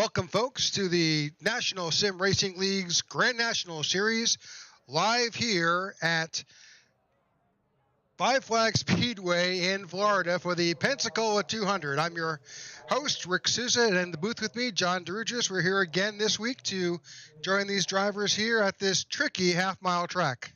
Welcome, folks, to the National Sim Racing League's Grand National Series, live here at Five Flag Speedway in Florida for the Pensacola 200. I'm your host, Rick Souza, and in the booth with me, John DeRugis. We're here again this week to join these drivers here at this tricky half-mile track.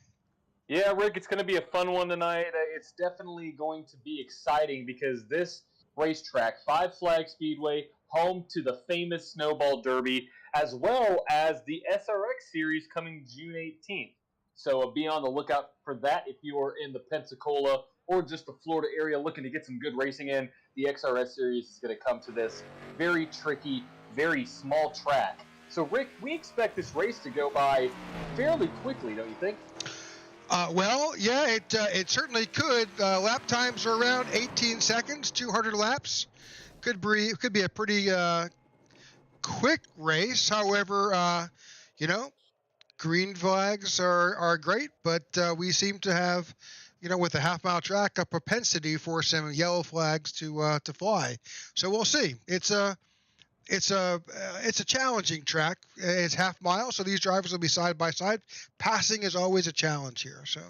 Yeah, Rick, it's going to be a fun one tonight. It's definitely going to be exciting because this racetrack, Five Flag Speedway, home to the famous Snowball Derby, as well as the SRX Series coming June 18th. So be on the lookout for that if you are in the Pensacola or just the Florida area looking to get some good racing in. The XRS Series is going to come to this very tricky, very small track. So, Rick, we expect this race to go by fairly quickly, don't you think? It certainly could. Lap times are around 18 seconds, 200 laps. Could be a pretty quick race. However, green flags are great, but we seem to have, with the half-mile track, a propensity for some yellow flags to fly. So we'll see. It's a challenging track. It's half mile, so these drivers will be side by side. Passing is always a challenge here. So.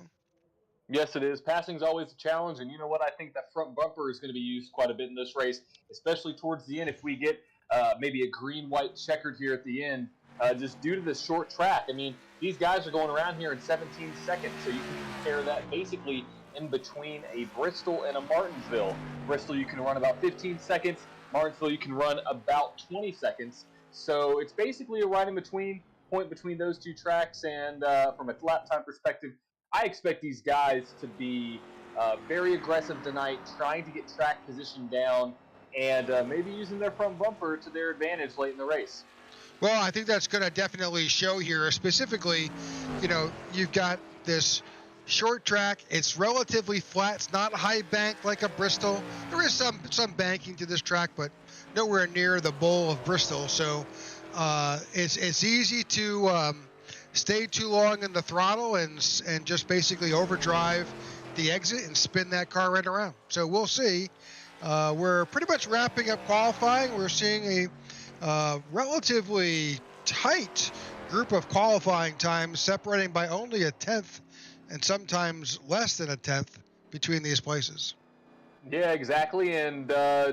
Yes, it is. Passing is always a challenge, and you know what? I think that front bumper is going to be used quite a bit in this race, especially towards the end. If we get maybe a green-white checkered here at the end, just due to the short track. I mean, these guys are going around here in 17 seconds, so you can compare that basically in between a Bristol and a Martinsville. Bristol, you can run about 15 seconds. Martinsville, you can run about 20 seconds. So it's basically a right in between point between those two tracks, and from a lap time perspective, I expect these guys to be very aggressive tonight, trying to get track position down and maybe using their front bumper to their advantage late in the race. Well, I think that's going to definitely show here. Specifically, you've got this short track. It's relatively flat. It's not high bank like a Bristol. There is some banking to this track, but nowhere near the bowl of Bristol. So it's easy to stay too long in the throttle and just basically overdrive the exit and spin that car right around. So we'll see. We're pretty much wrapping up qualifying. We're seeing a relatively tight group of qualifying times, separating by only a tenth and sometimes less than a tenth between these places. Yeah, exactly. And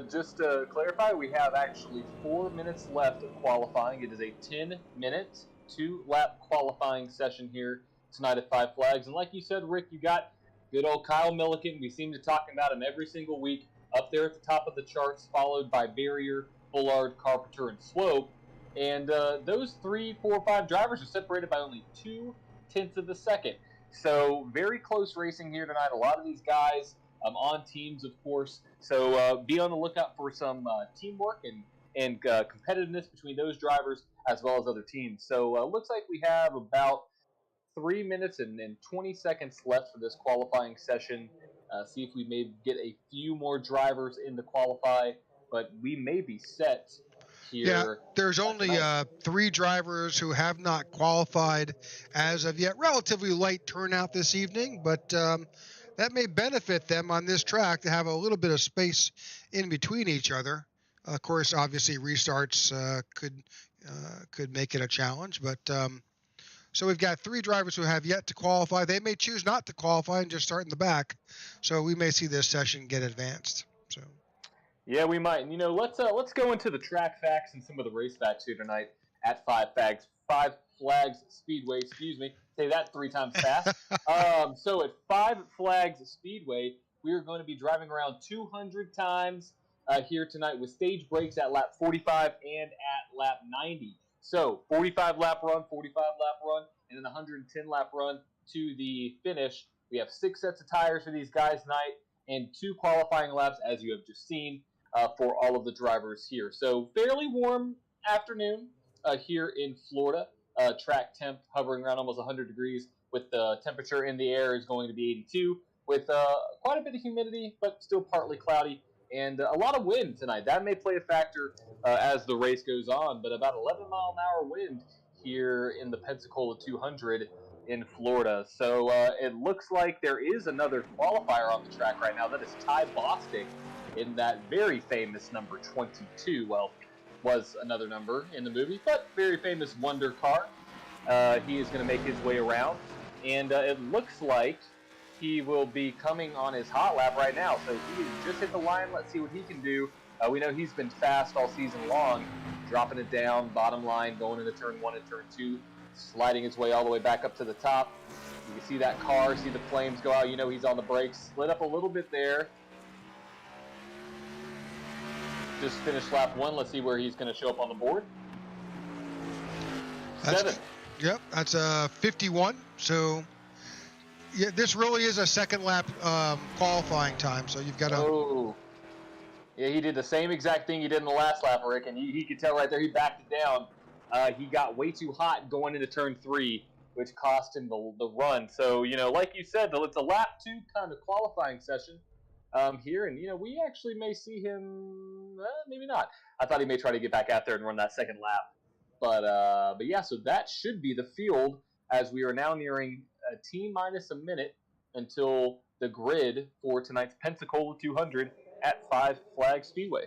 just to clarify, we have actually 4 minutes left of qualifying. It is a 10-minute, 2-lap qualifying session here tonight at Five Flags. And like you said, Rick, you got good old Kyle Milliken. We seem to talk about him every single week, up there at the top of the charts, followed by Barrier, Bullard, Carpenter, and Swope. And those 3, 4, 5 drivers are separated by only 0.2 of a second. So very close racing here tonight. A lot of these guys on teams, of course. So be on the lookout for some teamwork and competitiveness between those drivers as well as other teams. So looks like we have about 3 minutes and 20 seconds left for this qualifying session. See if we may get a few more drivers in to qualify, but we may be set here. Yeah, there's only 3 drivers who have not qualified as of yet. Relatively light turnout this evening, but that may benefit them on this track to have a little bit of space in between each other. Of course, obviously restarts could make it a challenge, but so we've got 3 drivers who have yet to qualify. They may choose not to qualify and just start in the back, so we may see this session get advanced. So. Yeah, we might. And, let's go into the track facts and some of the race facts here tonight at Five Flags Speedway. Excuse me, say that 3 times fast. So at Five Flags Speedway, we are going to be driving around 200 times here tonight with stage breaks at lap 45 and at lap 90. So 45 lap run, and then 110 lap run to the finish. We have 6 sets of tires for these guys tonight and 2 qualifying laps, as you have just seen. For all of the drivers here. So fairly warm afternoon here in Florida. Track temp hovering around almost 100 degrees with the temperature in the air is going to be 82 with quite a bit of humidity, but still partly cloudy and a lot of wind tonight. That may play a factor as the race goes on, but about 11-mile-an-hour wind here in the Pensacola 200 in Florida. So it looks like there is another qualifier on the track right now. That is Ty Bostic in that very famous number 22. Well, was another number in the movie, but very famous wonder car. He is going to make his way around, and it looks like he will be coming on his hot lap right now. So he just hit the line. Let's see what he can do. We know he's been fast all season long, dropping it down, bottom line, going into turn 1 and turn 2, sliding his way all the way back up to the top. You can see that car, see the flames go out. You know he's on the brakes. Slid up a little bit there. Just finished lap 1. Let's see where he's going to show up on the board. 7. Yep, that's 51. So, yeah, this really is a second lap qualifying time. So you've got to. Oh, yeah, he did the same exact thing he did in the last lap, Rick, and he could tell right there he backed it down. He got way too hot going into turn 3, which cost him the run. So, like you said, it's a lap 2 kind of qualifying session here, and we actually may see him. Maybe not. I thought he may try to get back out there and run that second lap. But yeah, so that should be the field as we are now nearing a T-minus a minute until the grid for tonight's Pensacola 200 at 5 Flags Speedway.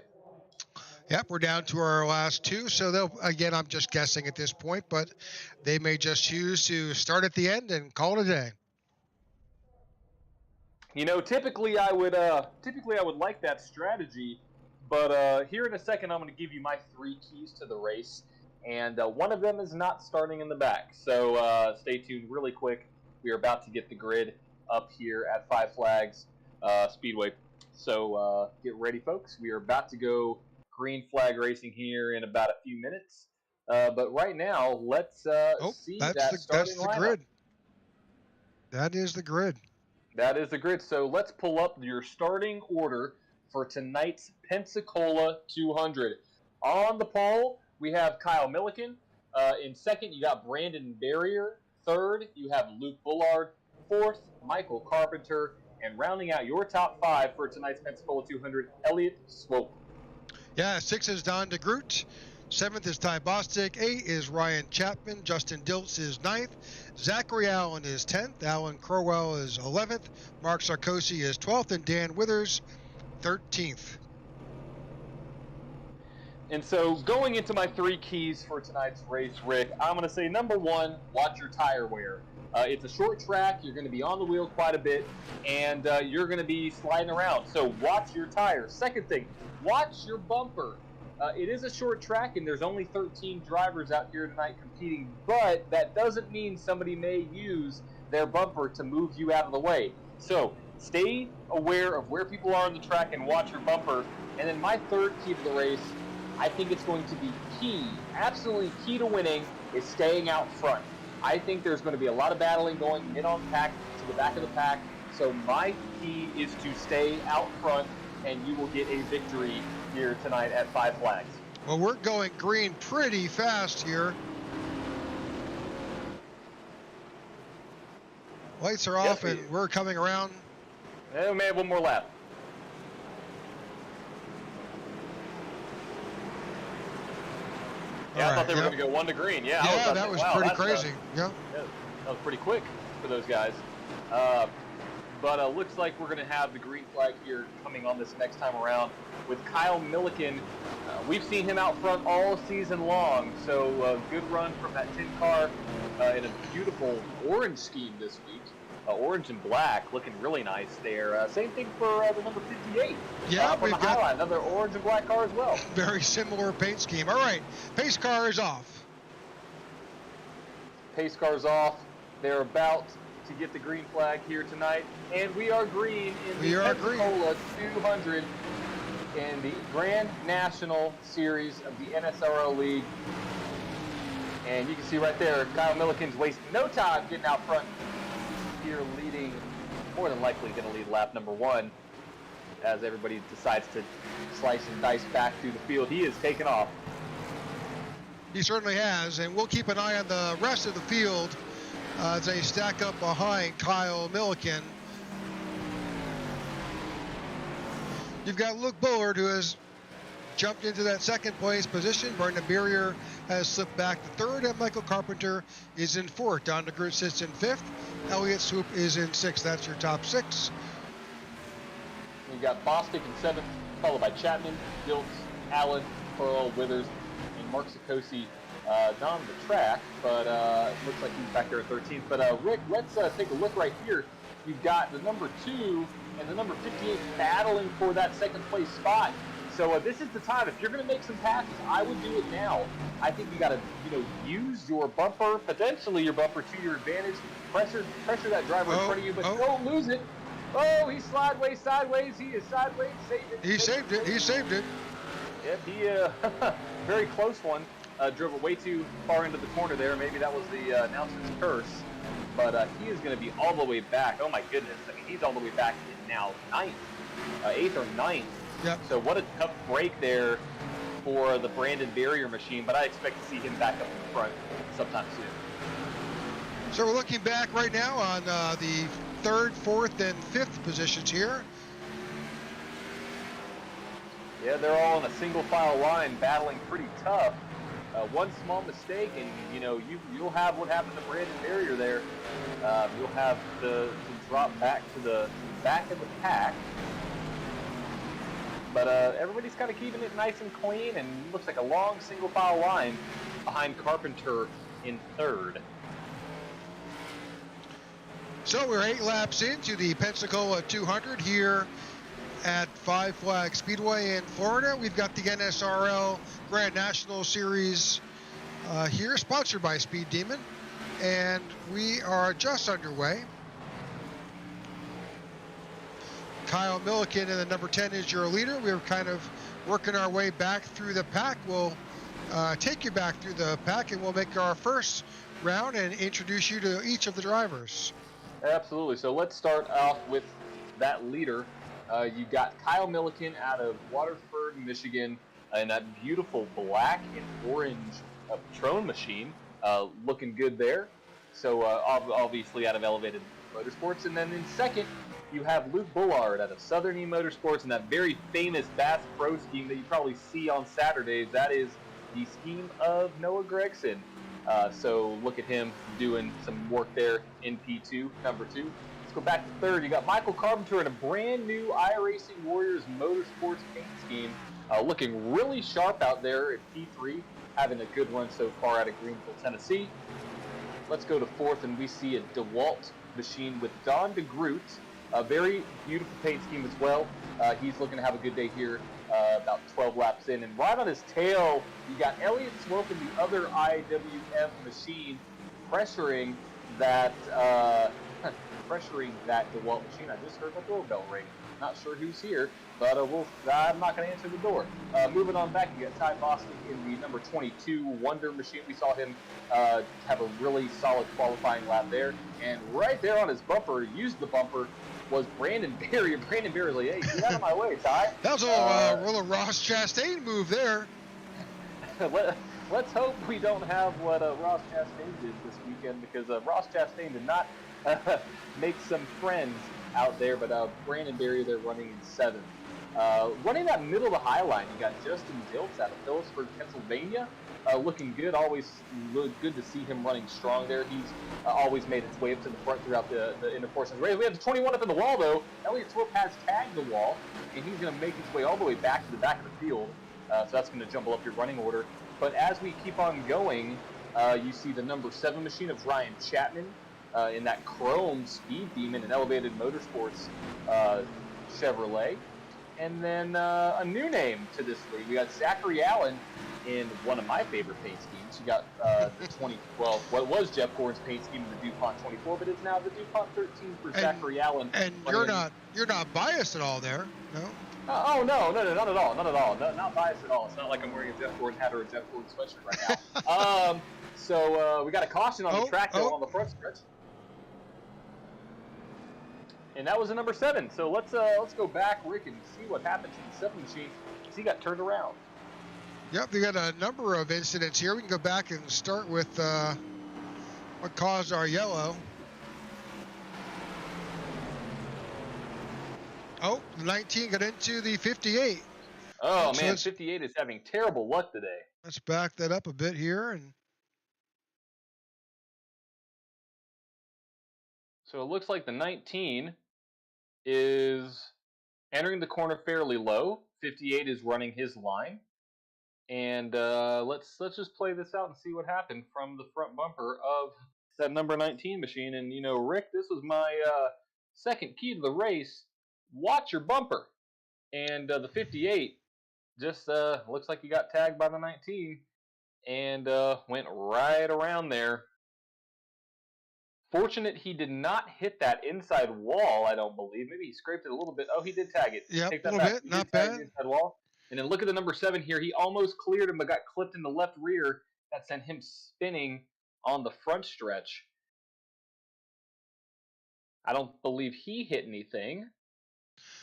Yep, we're down to our last 2. So again, I'm just guessing at this point, but they may just choose to start at the end and call it a day. Typically I would like that strategy, but here in a second I'm going to give you my 3 keys to the race. And one of them is not starting in the back. So stay tuned really quick. We are about to get the grid up here at 5 Flags Speedway. So get ready, folks. We are about to go green flag racing here in about a few minutes. But right now, let's see that starting lineup. Grid. That is the grid. That is the grid. So let's pull up your starting order for tonight's Pensacola 200. On the pole, we have Kyle Milliken. In second, you got Brandon Barrier. Third, you have Luke Bullard. Fourth, Michael Carpenter. And rounding out your top 5 for tonight's Pensacola 200, Elliott Swope. Yeah, 6 is Don DeGroot. 7th is Ty Bostic. 8 is Ryan Chapman. Justin Diltz is 9th. Zachary Allen is 10th. Alan Crowell is 11th. Mark Sarkozy is 12th. And Dan Withers, 13th. And so going into my 3 keys for tonight's race, Rick, I'm going to say number 1, watch your tire wear. It's a short track. You're going to be on the wheel quite a bit, and you're going to be sliding around. So watch your tires. Second thing, watch your bumper. It is a short track, and there's only 13 drivers out here tonight competing, but that doesn't mean somebody may use their bumper to move you out of the way. So stay aware of where people are on the track and watch your bumper. And then my 3rd key to the race, I think it's going to be key, absolutely key to winning, is staying out front. I think there's going to be a lot of battling going mid on pack to the back of the pack. So my key is to stay out front, and you will get a victory here tonight at 5 Flags. Well, we're going green pretty fast here. Lights are off, and we're coming around. We may have one more lap. Yeah, I thought they were going to go 1 to green. Yeah, that was pretty crazy. Yeah, that was pretty quick for those guys. But looks like we're going to have the green flag here coming on this next time around with Kyle Milliken. We've seen him out front all season long, so good run from that 10 car in a beautiful orange scheme this week. Orange and black, looking really nice there. Same thing for the number 58. Yeah, we've got another orange and black car as well. Very similar paint scheme. All right, pace car is off. Pace car's off. They're about to get the green flag here tonight, and we are green in the Pensacola 200 in the Grand National Series of the NSRL League. And you can see right there, Kyle Milliken's wasting no time getting out front here, leading, more than likely going to lead lap number 1 as everybody decides to slice and dice back through the field. He is taken off. He certainly has, and we'll keep an eye on the rest of the field as they stack up behind Kyle Milliken. You've got Luke Bullard, who has jumped into that 2nd place position. Brandon Barrier has slipped back to 3rd, and Michael Carpenter is in 4th. Don DeGroot sits in 5th. Elliott Swoop is in 6th. That's your top 6. You've got Bostic in 7th, followed by Chapman, Diltz, Allen, Pearl, Withers, and Mark Sikosi not on the track, but looks like he's back there at 13th. But Rick, let's take a look right here. You've got the number 2 and the number 58 battling for that second place spot. So this is the time. If you're going to make some passes, I would do it now. I think you got to, use your bumper, potentially your bumper, to your advantage. Pressure that driver in front of you, but don't lose it. Oh, he's sideways. He is sideways. He saved it. Yep, he very close one. Drove it way too far into the corner there. Maybe that was the announcer's curse. But he is going to be all the way back. Oh my goodness! I mean, he's all the way back in now 8th or 9th. Yep. So what a tough break there for the Brandon Barrier machine. But I expect to see him back up in front sometime soon. So we're looking back right now on the 3rd, 4th, and 5th positions here. Yeah, they're all in a single file line, battling pretty tough. One small mistake, and you'll have what happened to Brandon Barrier there. You'll have to drop back to the back of the pack. But everybody's kind of keeping it nice and clean, and looks like a long single file line behind Carpenter in 3rd. So we're 8 laps into the Pensacola 200 here at Five Flag Speedway in Florida. We've got the NSRL Grand National Series here, sponsored by Speed Demon, and we are just underway. Kyle Milliken in the number 10 is your leader. We're kind of working our way back through the pack. We'll take you back through the pack, and we'll make our first round and introduce you to each of the drivers. Absolutely. So let's start off with that leader. You got Kyle Milliken out of Waterford, Michigan, in that beautiful black and orange Patron machine, looking good there. So obviously out of Elevated Motorsports. And then in second, you have Luke Bullard out of Southern E Motorsports in that very famous Bass Pro scheme that you probably see on Saturdays. That is the scheme of Noah Gregson. So look at him doing some work there in P2, number 2. Let's go back to third. You got Michael Carpenter in a brand new iRacing Warriors Motorsports paint scheme, looking really sharp out there at P3, having a good run so far out of Greenville, Tennessee. Let's go to fourth, and we see a DeWalt machine with Don DeGroot, a very beautiful paint scheme as well. He's looking to have a good day here, about 12 laps in. And right on his tail, you got Elliott Swope in the other IWM machine, pressuring that DeWalt machine. I just heard my doorbell ring. Not sure who's here, but I'm not going to answer the door. Moving on back, you got Ty Boston in the number 22 Wonder machine. We saw him have a really solid qualifying lap there. And right there on his bumper, used the bumper, was Brandon Barrier. Brandon Barrier's like, hey, get out of my way, Ty. That was a little Ross Chastain move there. Let's hope we don't have what Ross Chastain did this weekend, because Ross Chastain did not make some friends out there, but Brandon Barrier there running in 7th. Running that middle of the high line, you got Justin Diltz out of Phillipsburg, Pennsylvania. Looking good, always good to see him running strong there. He's always made his way up to the front throughout the inner portion of the race. We have the 21 up in the wall, though. Elliott Swope has tagged the wall, and he's going to make his way all the way back to the back of the field. So that's going to jumble up your running order. But as we keep on going, you see the number 7 machine of Ryan Chapman in that chrome Speed Demon and Elevated Motorsports Chevrolet. And then a new name to this league. We got Zachary Allen in one of my favorite paint schemes. You got the 2012, what was Jeff Gordon's paint scheme in the DuPont 24, but it's now the DuPont 13 for Zachary Allen. And you're not biased at all there, no? Oh no, not at all, not biased at all. It's not like I'm wearing a Jeff Gordon hat or a Jeff Gordon sweatshirt right now. So we got a caution on the track though on the front stretch. And that was the number 7. So let's go back, Rick, and see what happened to the 7 machine. He got turned around. Yep, we got a number of incidents here. We can go back and start with what caused our yellow. Oh, the 19 got into the 58. Oh, man, 58 is having terrible luck today. Let's back that up a bit here. So it looks like the 19 is entering the corner fairly low. 58 is running his line. And let's just play this out and see what happened from the front bumper of that number 19 machine. And you know, Rick, this was my second key to the race. Watch your bumper. And the 58 just looks like he got tagged by the 19 and went right around there. Fortunate he did not hit that inside wall, I don't believe. Maybe he scraped it a little bit. Oh, he did tag it. Yep, Take a that little back. bit, He not did tag bad. the inside wall. And then look at the number 7 here. He almost cleared him, but got clipped in the left rear. That sent him spinning on the front stretch. I don't believe he hit anything.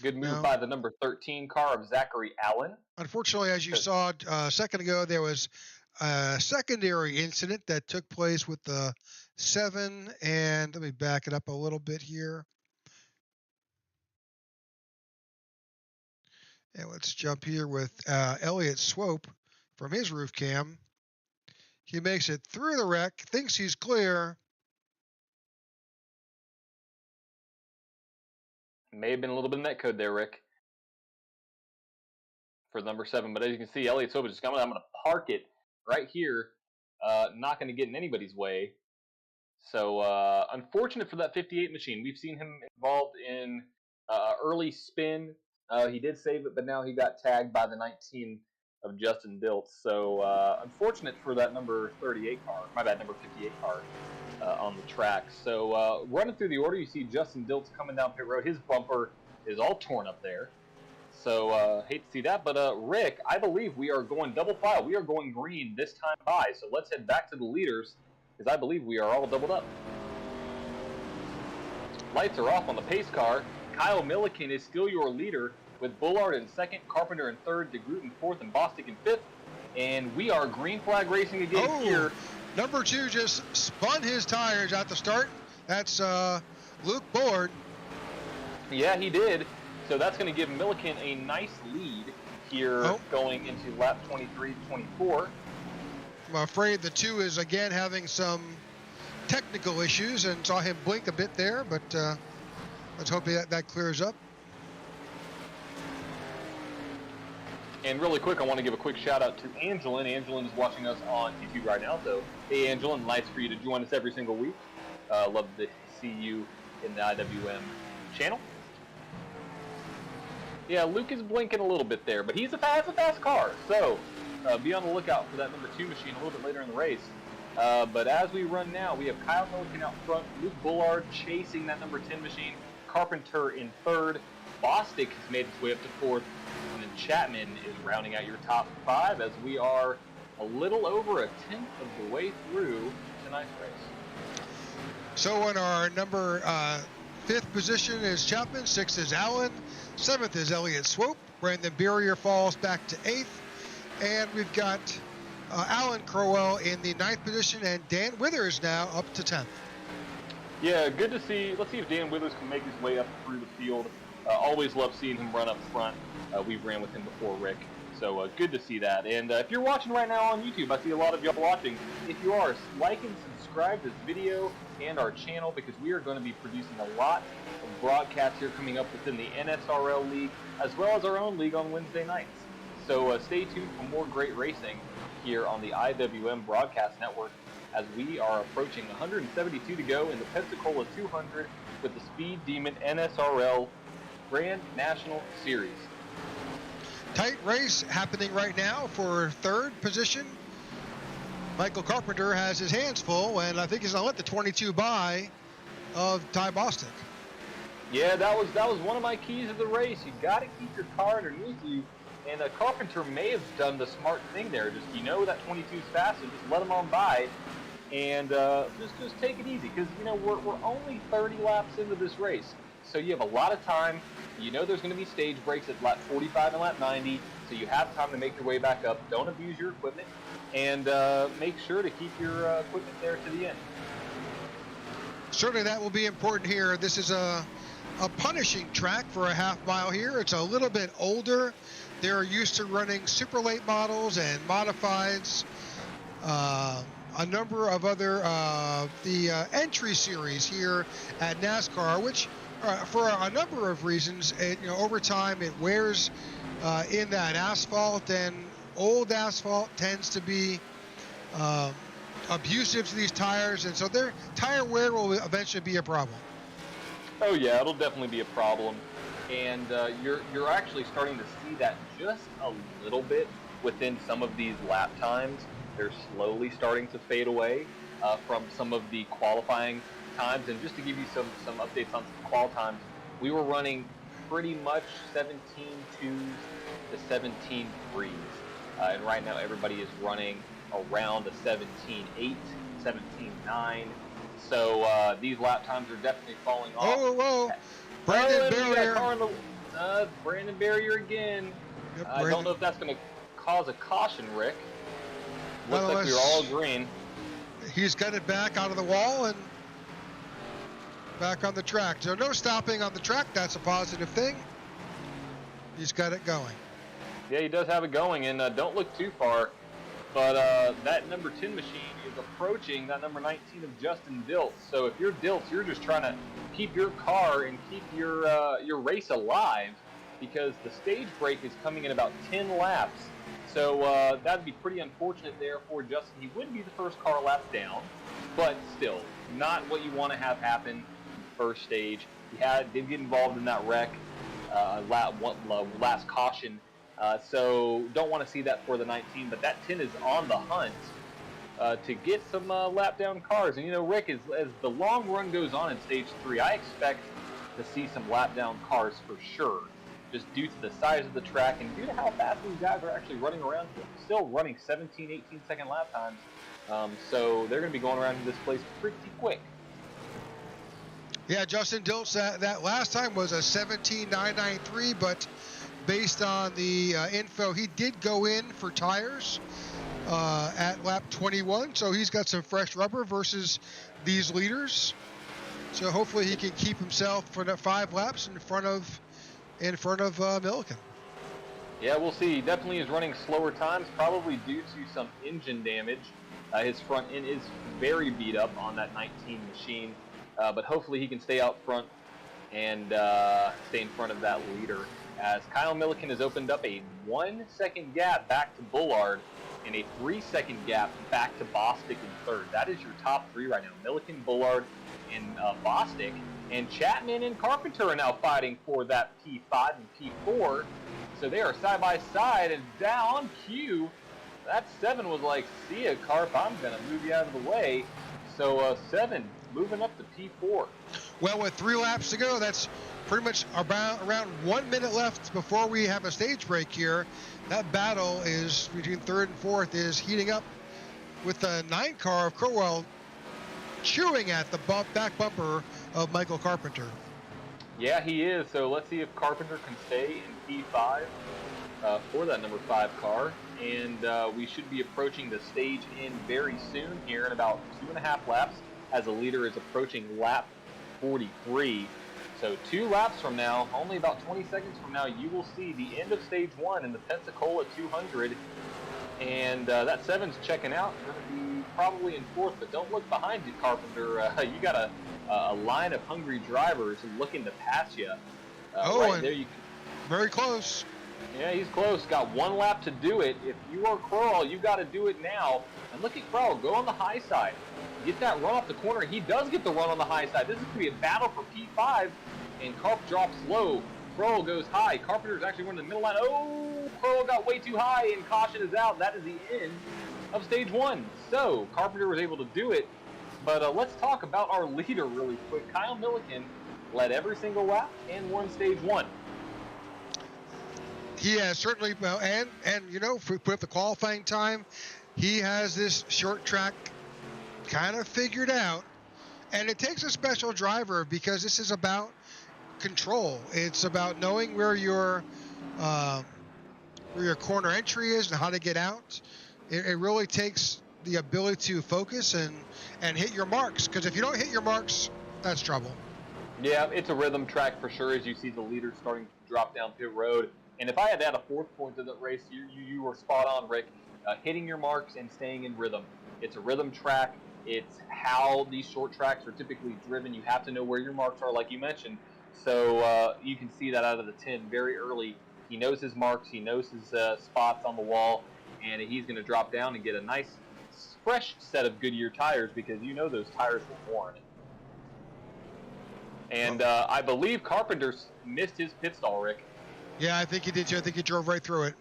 Good move by the number 13 car of Zachary Allen. Unfortunately, as you saw a second ago, there was a secondary incident that took place with the 7, and let me back it up a little bit here. And let's jump here with Elliott Swope from his roof cam. He makes it through the wreck, thinks he's clear. May have been a little bit of netcode there, Rick, for number 7. But as you can see, Elliott Swope is just coming. I'm going to park it right here. Not going to get in anybody's way. So unfortunate for that 58 machine. We've seen him involved in early spin. He did save it, but now he got tagged by the 19 of Justin Diltz. So unfortunate for that number 38 car. My bad, number 58 car on the track. So running through the order, you see Justin Diltz coming down pit road. His bumper is all torn up there. So hate to see that. But Rick, I believe we are going double file. We are going green this time by. So let's head back to the leaders, because I believe we are all doubled up. Lights are off on the pace car. Kyle Milliken is still your leader, with Bullard in second, Carpenter in third, DeGroot in fourth, and Bostic in fifth. And we are green flag racing again here. Number 2 just spun his tires at the start. That's Luke Bullard. Yeah, he did. So that's going to give Milliken a nice lead here going into lap 23-24. I'm afraid the 2 is again having some technical issues and saw him blink a bit there, but let's hope that clears up. And really quick, I want to give a quick shout out to Angelin. Angelin is watching us on YouTube right now, so hey Angelin, nice for you to join us every single week. Love to see you in the IWM channel. Yeah, Luke is blinking a little bit there, but he's a fast car, so be on the lookout for that number 2 machine a little bit later in the race. But as we run now, we have Kyle Milliken out front, Luke Bullard chasing that number 10 machine, Carpenter in third, Bostic has made its way up to fourth, and then Chapman is rounding out your top 5 as we are a little over a tenth of the way through tonight's race. So in our number 5th position is Chapman, 6th is Allen, 7th is Elliott Swope, Brandon Berrier falls back to 8th, and we've got Alan Crowell in the 9th position, and Dan Withers now up to 10th. Yeah, good to see. Let's see if Dan Withers can make his way up through the field. Always love seeing him run up front. We've ran with him before, Rick. So good to see that. And if you're watching right now on YouTube, I see a lot of y'all watching. If you are, like and subscribe to this video and our channel, because we are going to be producing a lot of broadcasts here coming up within the NSRL League, as well as our own league on Wednesday nights. So stay tuned for more great racing here on the IWM Broadcast Network as we are approaching 172 to go in the Pensacola 200 with the Speed Demon NSRL Grand National Series. Tight race happening right now for 3rd position. Michael Carpenter has his hands full, and I think he's going to let the 22 by of Ty Bostic. Yeah, that was one of my keys of the race. You got to keep your car underneath you. And Carpenter may have done the smart thing there. Just, you know, that 22's fast, so just let him on by, and just take it easy. Because, you know, we're only 30 laps into this race, so you have a lot of time. You know there's going to be stage breaks at lap 45 and lap 90, so you have time to make your way back up. Don't abuse your equipment, and make sure to keep your equipment there to the end. Certainly that will be important here. This is a punishing track for a half mile here. It's a little bit older. They're used to running super late models and modifieds, a number of other the entry series here at NASCAR, which for a number of reasons, over time it wears in that asphalt, and old asphalt tends to be abusive to these tires, and so their tire wear will eventually be a problem. Oh yeah, it'll definitely be a problem, and you're actually starting to see that just a little bit within some of these lap times. They're slowly starting to fade away from some of the qualifying times. And just to give you some updates on some qual times, we were running pretty much 17.2s to 17.3s, and right now everybody is running around a 17.8, 17.9. So these lap times are definitely falling off. Whoa. Brandon Barrier. Brandon Barrier again. Yep, I don't know if that's going to cause a caution, Rick. Looks Nonetheless, like we were all agreeing. He's got it back out of the wall and back on the track. So no stopping on the track. That's a positive thing. He's got it going. Yeah, he does have it going, and don't look too far. But that number 10 machine is approaching that number 19 of Justin Diltz. So if you're Diltz, you're just trying to keep your car and keep your race alive, because the stage break is coming in about 10 laps. So that'd be pretty unfortunate there for Justin. He would be the first car lap down, but still not what you want to have happen in the first stage. He did get involved in that wreck, last caution. So don't want to see that for the 19, but that 10 is on the hunt to get some lap down cars. And Rick, as the long run goes on in stage 3, I expect to see some lap down cars for sure, just due to the size of the track and due to how fast these guys are actually running around here. Still running 17, 18-second lap times. So they're going to be going around this place pretty quick. Yeah, Justin Diltz, that last time was a 17.993, but based on the info, he did go in for tires at lap 21, so he's got some fresh rubber versus these leaders. So hopefully he can keep himself for the 5 laps in front of Milliken. Yeah, we'll see. He definitely is running slower times, probably due to some engine damage. His front end is very beat up on that 19 machine, but hopefully he can stay out front and stay in front of that leader, as Kyle Milliken has opened up a 1-second gap back to Bullard and a 3-second gap back to Bostic in third. That is your top 3 right now. Milliken, Bullard, and Bostic. And Chapman and Carpenter are now fighting for that P5 and P4. So they are side by side, and down on cue, that 7 was like, see ya, Carp, I'm going to move you out of the way. So 7 moving up to P4. Well, with 3 laps to go, that's pretty much around 1 minute left before we have a stage break here. That battle is between 3rd and 4th is heating up, with the 9 car of Crowell chewing at the back bumper of Michael Carpenter. Yeah, he is. So let's see if Carpenter can stay in P5 for that number 5 car. And we should be approaching the stage in very soon here in about 2.5 laps, as the leader is approaching lap 43. So 2 laps from now, only about 20 seconds from now, you will see the end of stage 1 in the Pensacola 200. And that 7's checking out. Going to be probably in 4th, but don't look behind you, Carpenter. You got a line of hungry drivers looking to pass you. Right there, very close. Yeah, he's close. Got 1 lap to do it. If you are Crowell, you got to do it now. And look at Crowell. Go on the high side. Get that run off the corner. He does get the run on the high side. This is going to be a battle for P5. And Carp drops low. Crowell goes high. Carpenter's actually running the middle line. Oh, Crowell got way too high, and caution is out. That is the end of stage 1. So Carpenter was able to do it. But let's talk about our leader really quick. Kyle Milliken led every single lap and won stage 1. He has certainly, and if we put up the qualifying time, he has this short track kind of figured out. And it takes a special driver, because this is about control. It's about knowing where your corner entry is and how to get out. It really takes the ability to focus and hit your marks, because if you don't hit your marks, that's trouble. Yeah, it's a rhythm track for sure, as you see the leader starting to drop down pit road. And if I had to add a 4th point to that race, you were spot on, Rick. Hitting your marks and staying in rhythm. It's a rhythm track. It's how these short tracks are typically driven. You have to know where your marks are, like you mentioned. So you can see that out of the 10 very early. He knows his marks. He knows his spots on the wall. and he's going to drop down and get a nice, fresh set of Goodyear tires because you know those tires were worn. And I believe Carpenter missed his pit stall, Rick. Yeah, I think he did too. I think he drove right through it.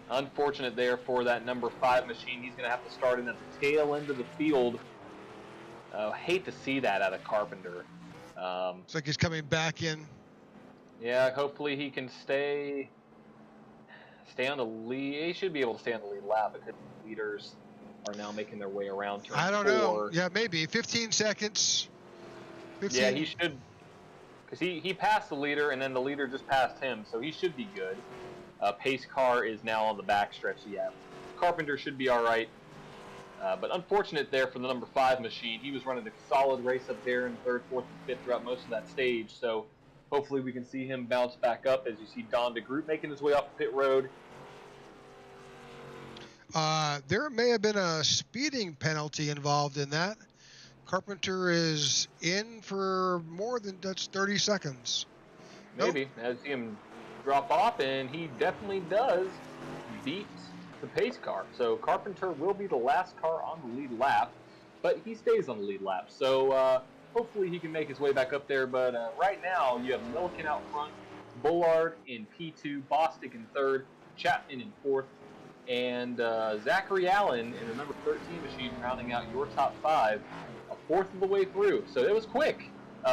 Unfortunate there for that number 5 machine. He's going to have to start in at the tail end of the field. Hate to see that out of Carpenter. It's like he's coming back in. Yeah, hopefully he can stay on the lead. He should be able to stay on the lead lap because the leaders are now making their way around turn 4. I don't know. Yeah, maybe 15 seconds. 15. Yeah, he should, because he passed the leader and then the leader just passed him, so he should be good. Pace car is now on the backstretch. Yeah, Carpenter should be all right. But unfortunate there for the number 5 machine. He was running a solid race up there in 3rd, 4th, and 5th throughout most of that stage. So hopefully we can see him bounce back up as you see Don DeGroot making his way off the pit road. There may have been a speeding penalty involved in that. Carpenter is in for more than 30 seconds. Maybe. Nope. I see him drop off, and he definitely does beat the pace car. So Carpenter will be the last car on the lead lap, but he stays on the lead lap. So hopefully he can make his way back up there. But right now you have Milliken out front, Bullard in P2, Bostic in 3rd, Chapman in 4th, and Zachary Allen in the number 13 machine rounding out your top 5, a 4th of the way through. So it was quick.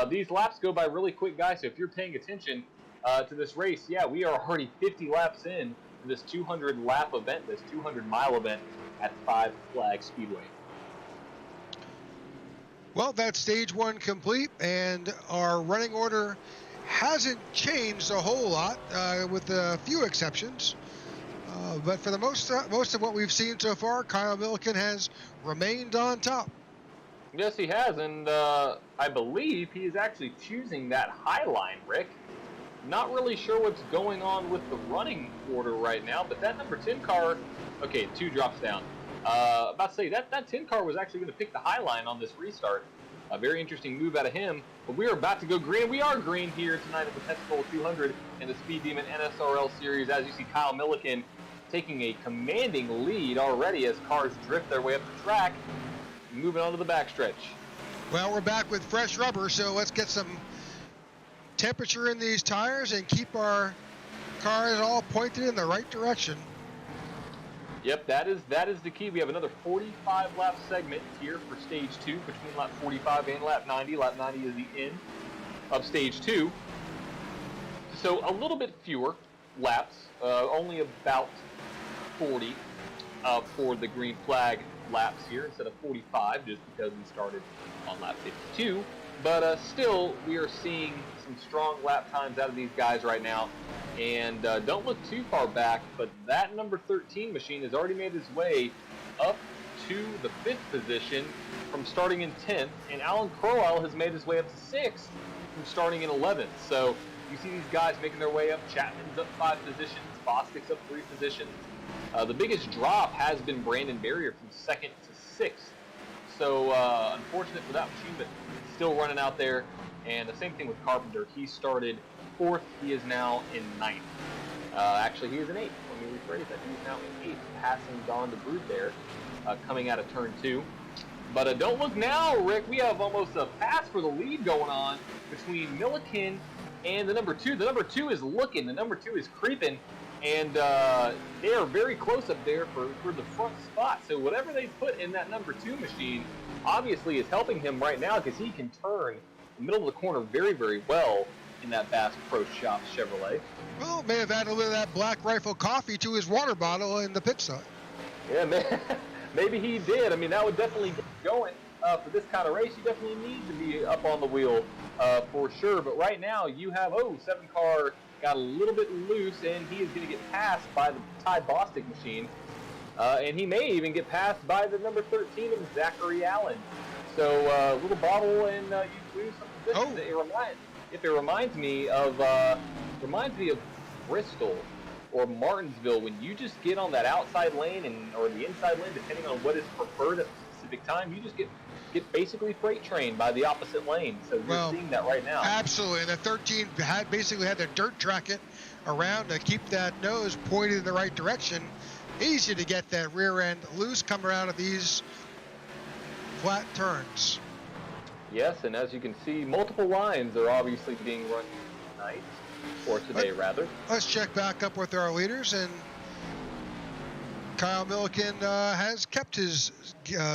These laps go by really quick, guys. So if you're paying attention to this race, yeah, we are already 50 laps in to this 200 lap event, this 200 mile event at 5 Flags Speedway. Well, that's stage 1 complete, and our running order hasn't changed a whole lot, with a few exceptions. But for the most of what we've seen so far, Kyle Milliken has remained on top. Yes, he has, and I believe he is actually choosing that high line, Rick. Not really sure what's going on with the running order right now, but that number 10 car, okay, 2 drops down. About to say, that 10 car was actually going to pick the high line on this restart. A very interesting move out of him, but we are about to go green. We are green here tonight at the Pensacola 200 in the Speed Demon NSRL Series. As you see, Kyle Milliken taking a commanding lead already as cars drift their way up the track, moving on to the backstretch. Well, we're back with fresh rubber, so let's get some temperature in these tires and keep our cars all pointed in the right direction. Yep, that is the key. We have another 45 lap segment here for stage 2 between lap 45 and lap 90. Lap 90 is the end of stage 2. So a little bit fewer laps, only about 40 for the green flag laps here instead of 45, just because we started on lap 52. But still, we are seeing some strong lap times out of these guys right now. And don't look too far back, but that number 13 machine has already made its way up to the 5th position from starting in 10th. And Alan Crowell has made his way up to 6th from starting in 11th. So you see these guys making their way up. Chapman's up 5 positions. Bostic's up 3 positions. The biggest drop has been Brandon Barrier from 2nd to 6th. So unfortunate for that machine, but still running out there. And the same thing with Carpenter. He started 4th. He is now in 9th. Actually, he is in 8th. Let me rephrase that. He's now in 8th, passing Don DeGroot there, coming out of turn 2. But don't look now, Rick. We have almost a pass for the lead going on between Milliken and the number 2. The number 2 is looking. The number 2 is creeping. And they are very close up there for the front spot. So whatever they put in that number 2 machine obviously is helping him right now because he can turn the middle of the corner very, very well in that Bass Pro Shop Chevrolet. Well, may have added a little of that Black Rifle coffee to his water bottle in the pit stop. Yeah, maybe he did. I mean, that would definitely get going for this kind of race. You definitely need to be up on the wheel for sure. But right now, you have, 7 car got a little bit loose, and he is going to get passed by the Ty Bostic machine. And he may even get passed by the number 13 of Zachary Allen. So little bobble, and you lose some positions. It reminds me of Bristol or Martinsville when you just get on that outside lane or the inside lane, depending on what is preferred at a specific time. You just get basically freight trained by the opposite lane. So you're seeing that right now. Absolutely. The 13 basically had to dirt track it around to keep that nose pointed in the right direction. easy to get that rear end loose coming out of these flat turns. Yes, and as you can see, multiple lines are obviously being run tonight, or today rather. Let's check back up with our leaders, and Kyle Milliken has kept his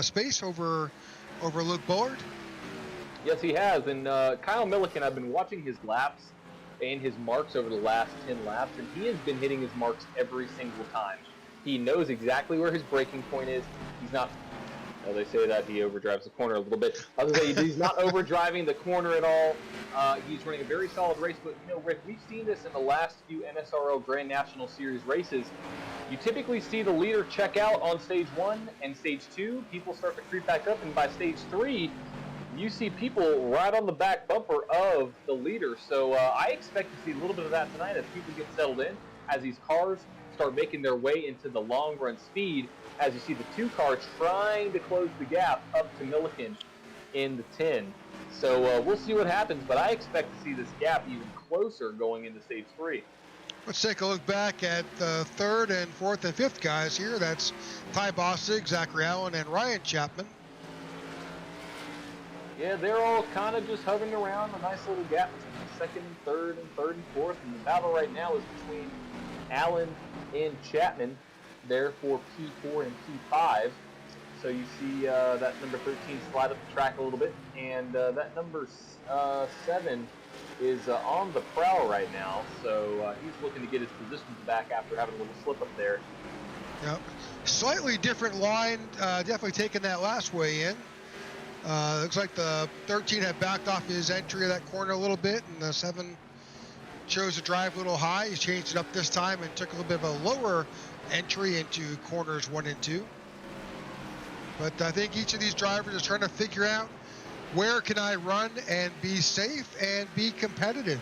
space over Luke Bullard. Yes, he has, and Kyle Milliken, I've been watching his laps and his marks over the last 10 laps, and he has been hitting his marks every single time. He knows exactly where his braking point is. He's not, they say that he overdrives the corner a little bit. I was going to say, he's not overdriving the corner at all. He's running a very solid race, but, Rick, we've seen this in the last few NSRL Grand National Series races. You typically see the leader check out on stage 1 and stage 2. People start to creep back up, and by stage 3, you see people right on the back bumper of the leader. So I expect to see a little bit of that tonight as people get settled in, as these cars start making their way into the long run speed, as you see the 2 cars trying to close the gap up to Milliken in the 10. So we'll see what happens, but I expect to see this gap even closer going into stage 3. Let's take a look back at the 3rd and 4th and 5th guys here. That's Ty Bostic, Zachary Allen, and Ryan Chapman. Yeah, they're all kind of just hovering around a nice little gap between 2nd and 3rd and 3rd and 4th. And the battle right now is between Allen and Chapman there for P4 and P5. So you see that number 13 slide up the track a little bit. And that number 7 is on the prowl right now. So he's looking to get his positions back after having a little slip up there. Yep. Slightly different line, definitely taking that last way in. Looks like the 13 had backed off his entry of that corner a little bit, and the 7 chose to drive a little high. He changed it up this time and took a little bit of a lower entry into corners 1 and 2. But I think each of these drivers is trying to figure out, where can I run and be safe and be competitive?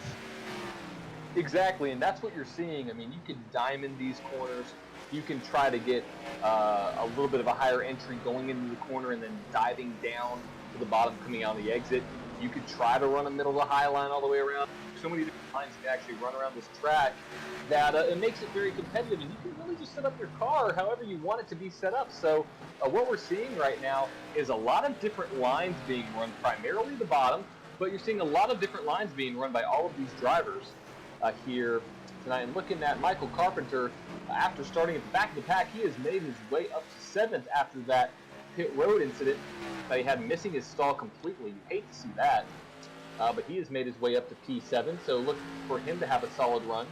Exactly, and that's what you're seeing. I mean, you can diamond these corners. You can try to get a little bit of a higher entry going into the corner and then diving down to the bottom coming out of the exit. You could try to run a middle to high line all the way around. So many different lines you can actually run around this track that it makes it very competitive, and you can really just set up your car however you want it to be set up. So what we're seeing right now is a lot of different lines being run, primarily the bottom, but you're seeing a lot of different lines being run by all of these drivers here tonight. And looking at Michael Carpenter, after starting at the back of the pack, he has made his way up to 7th after that pit road incident that he had missing his stall completely. You hate to see that. But he has made his way up to P7, so look for him to have a solid run.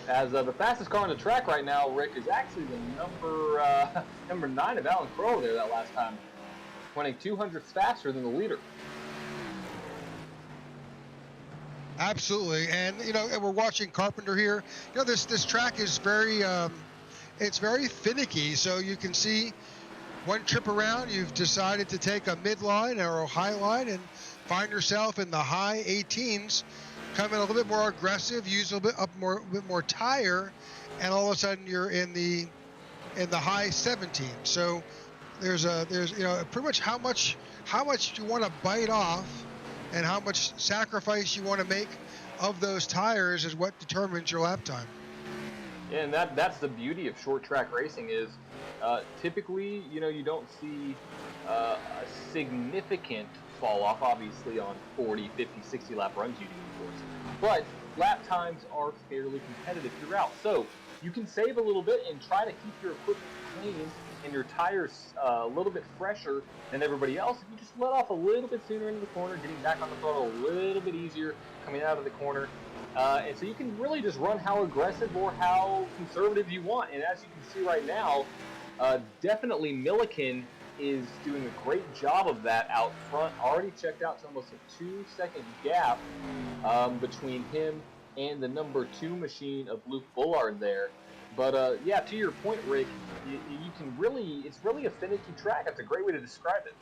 As the fastest car on the track right now, Rick, is actually the number 9 of Alan Crowell there that last time, running 200ths faster than the leader. Absolutely, and we're watching Carpenter here. This track is very, it's very finicky. So you can see, one trip around, you've decided to take a midline or a high line and find yourself in the high 18s, come in a little bit more aggressive, use a little bit more tire, and all of a sudden you're in the high 17s. So there's pretty much how much you want to bite off, and how much sacrifice you want to make of those tires is what determines your lap time. Yeah, and that's the beauty of short track racing is typically, you don't see a significant fall off, obviously, on 40, 50, 60 lap runs you do, of course. But lap times are fairly competitive throughout. So you can save a little bit and try to keep your equipment clean and your tires a little bit fresher than everybody else. If you just let off a little bit sooner into the corner, getting back on the throttle a little bit easier coming out of the corner. And so you can really just run how aggressive or how conservative you want. And as you can see right now, definitely Milliken is doing a great job of that out front. Already checked out to almost a 2-second gap between him and the number 2 machine of Luke Bullard there. But yeah, to your point, Rick, you can really, it's really a finicky track. That's a great way to describe it.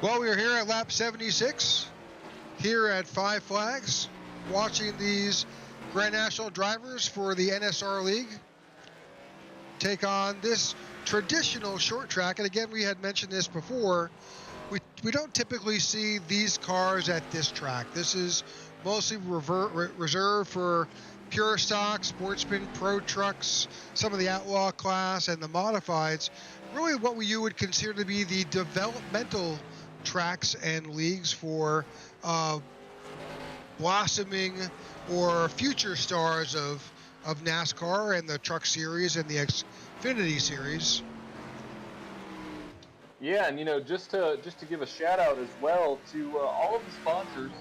Well, we are here at lap 76, here at Five Flags, watching these Grand National drivers for the NSR League take on this traditional short track. And again, we had mentioned this before, we don't typically see these cars at this track. This is mostly reserved for pure stock, sportsman, pro trucks, some of the outlaw class, and the modifieds, really what you would consider to be the developmental tracks and leagues for blossoming or future stars of NASCAR and the Truck Series and the Xfinity Series. Yeah, and just to give a shout out as well to all of the sponsors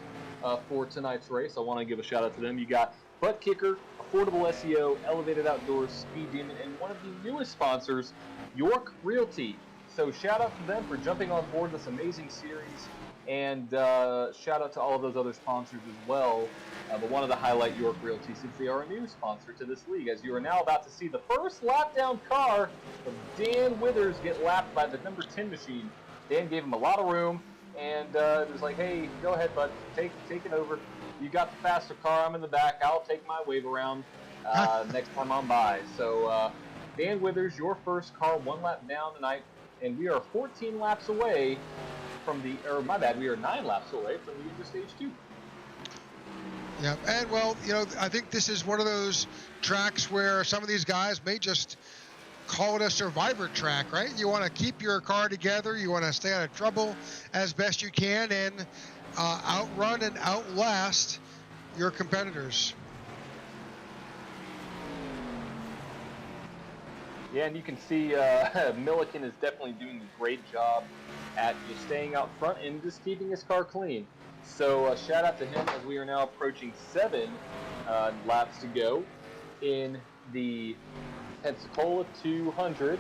for tonight's race. I want to give a shout out to them. You got Butt Kicker, Affordable SEO, Elevated Outdoors, Speed Demon, and one of the newest sponsors, York Realty. So shout out to them for jumping on board this amazing series, and shout out to all of those other sponsors as well. But wanted to highlight York Realty since they are a new sponsor to this league, as you are now about to see the first lap down car of Dan Withers get lapped by the number 10 machine. Dan gave him a lot of room, and it was like, hey, go ahead, bud, take it over. You got the faster car, I'm in the back, I'll take my wave around next time I'm by. So Dan Withers, your first car, one lap down tonight, and we are 14 laps away from we are 9 laps away from the end of stage 2. Yeah, and well, I think this is one of those tracks where some of these guys may just call it a survivor track, right? You want to keep your car together, you want to stay out of trouble as best you can, and outrun and outlast your competitors. Yeah, and you can see Milliken is definitely doing a great job at just staying out front and just keeping his car clean. So shout out to him, as we are now approaching 7 laps to go in the Pensacola 200.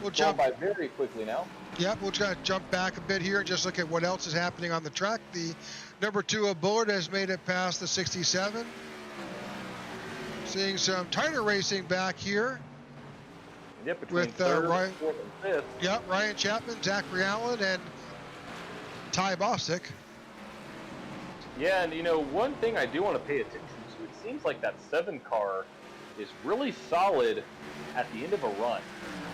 We'll jump by very quickly now. Yep, we'll try to jump back a bit here and just look at what else is happening on the track. The number 2 of Bullard has made it past the 67. Seeing some tighter racing back here. Yep, between with Ryan, 4th and 5th. Yep, Ryan Chapman, Zachary Allen, and Ty Bostic. Yeah, and one thing I do want to pay attention to, it seems like that 7 car is really solid at the end of a run.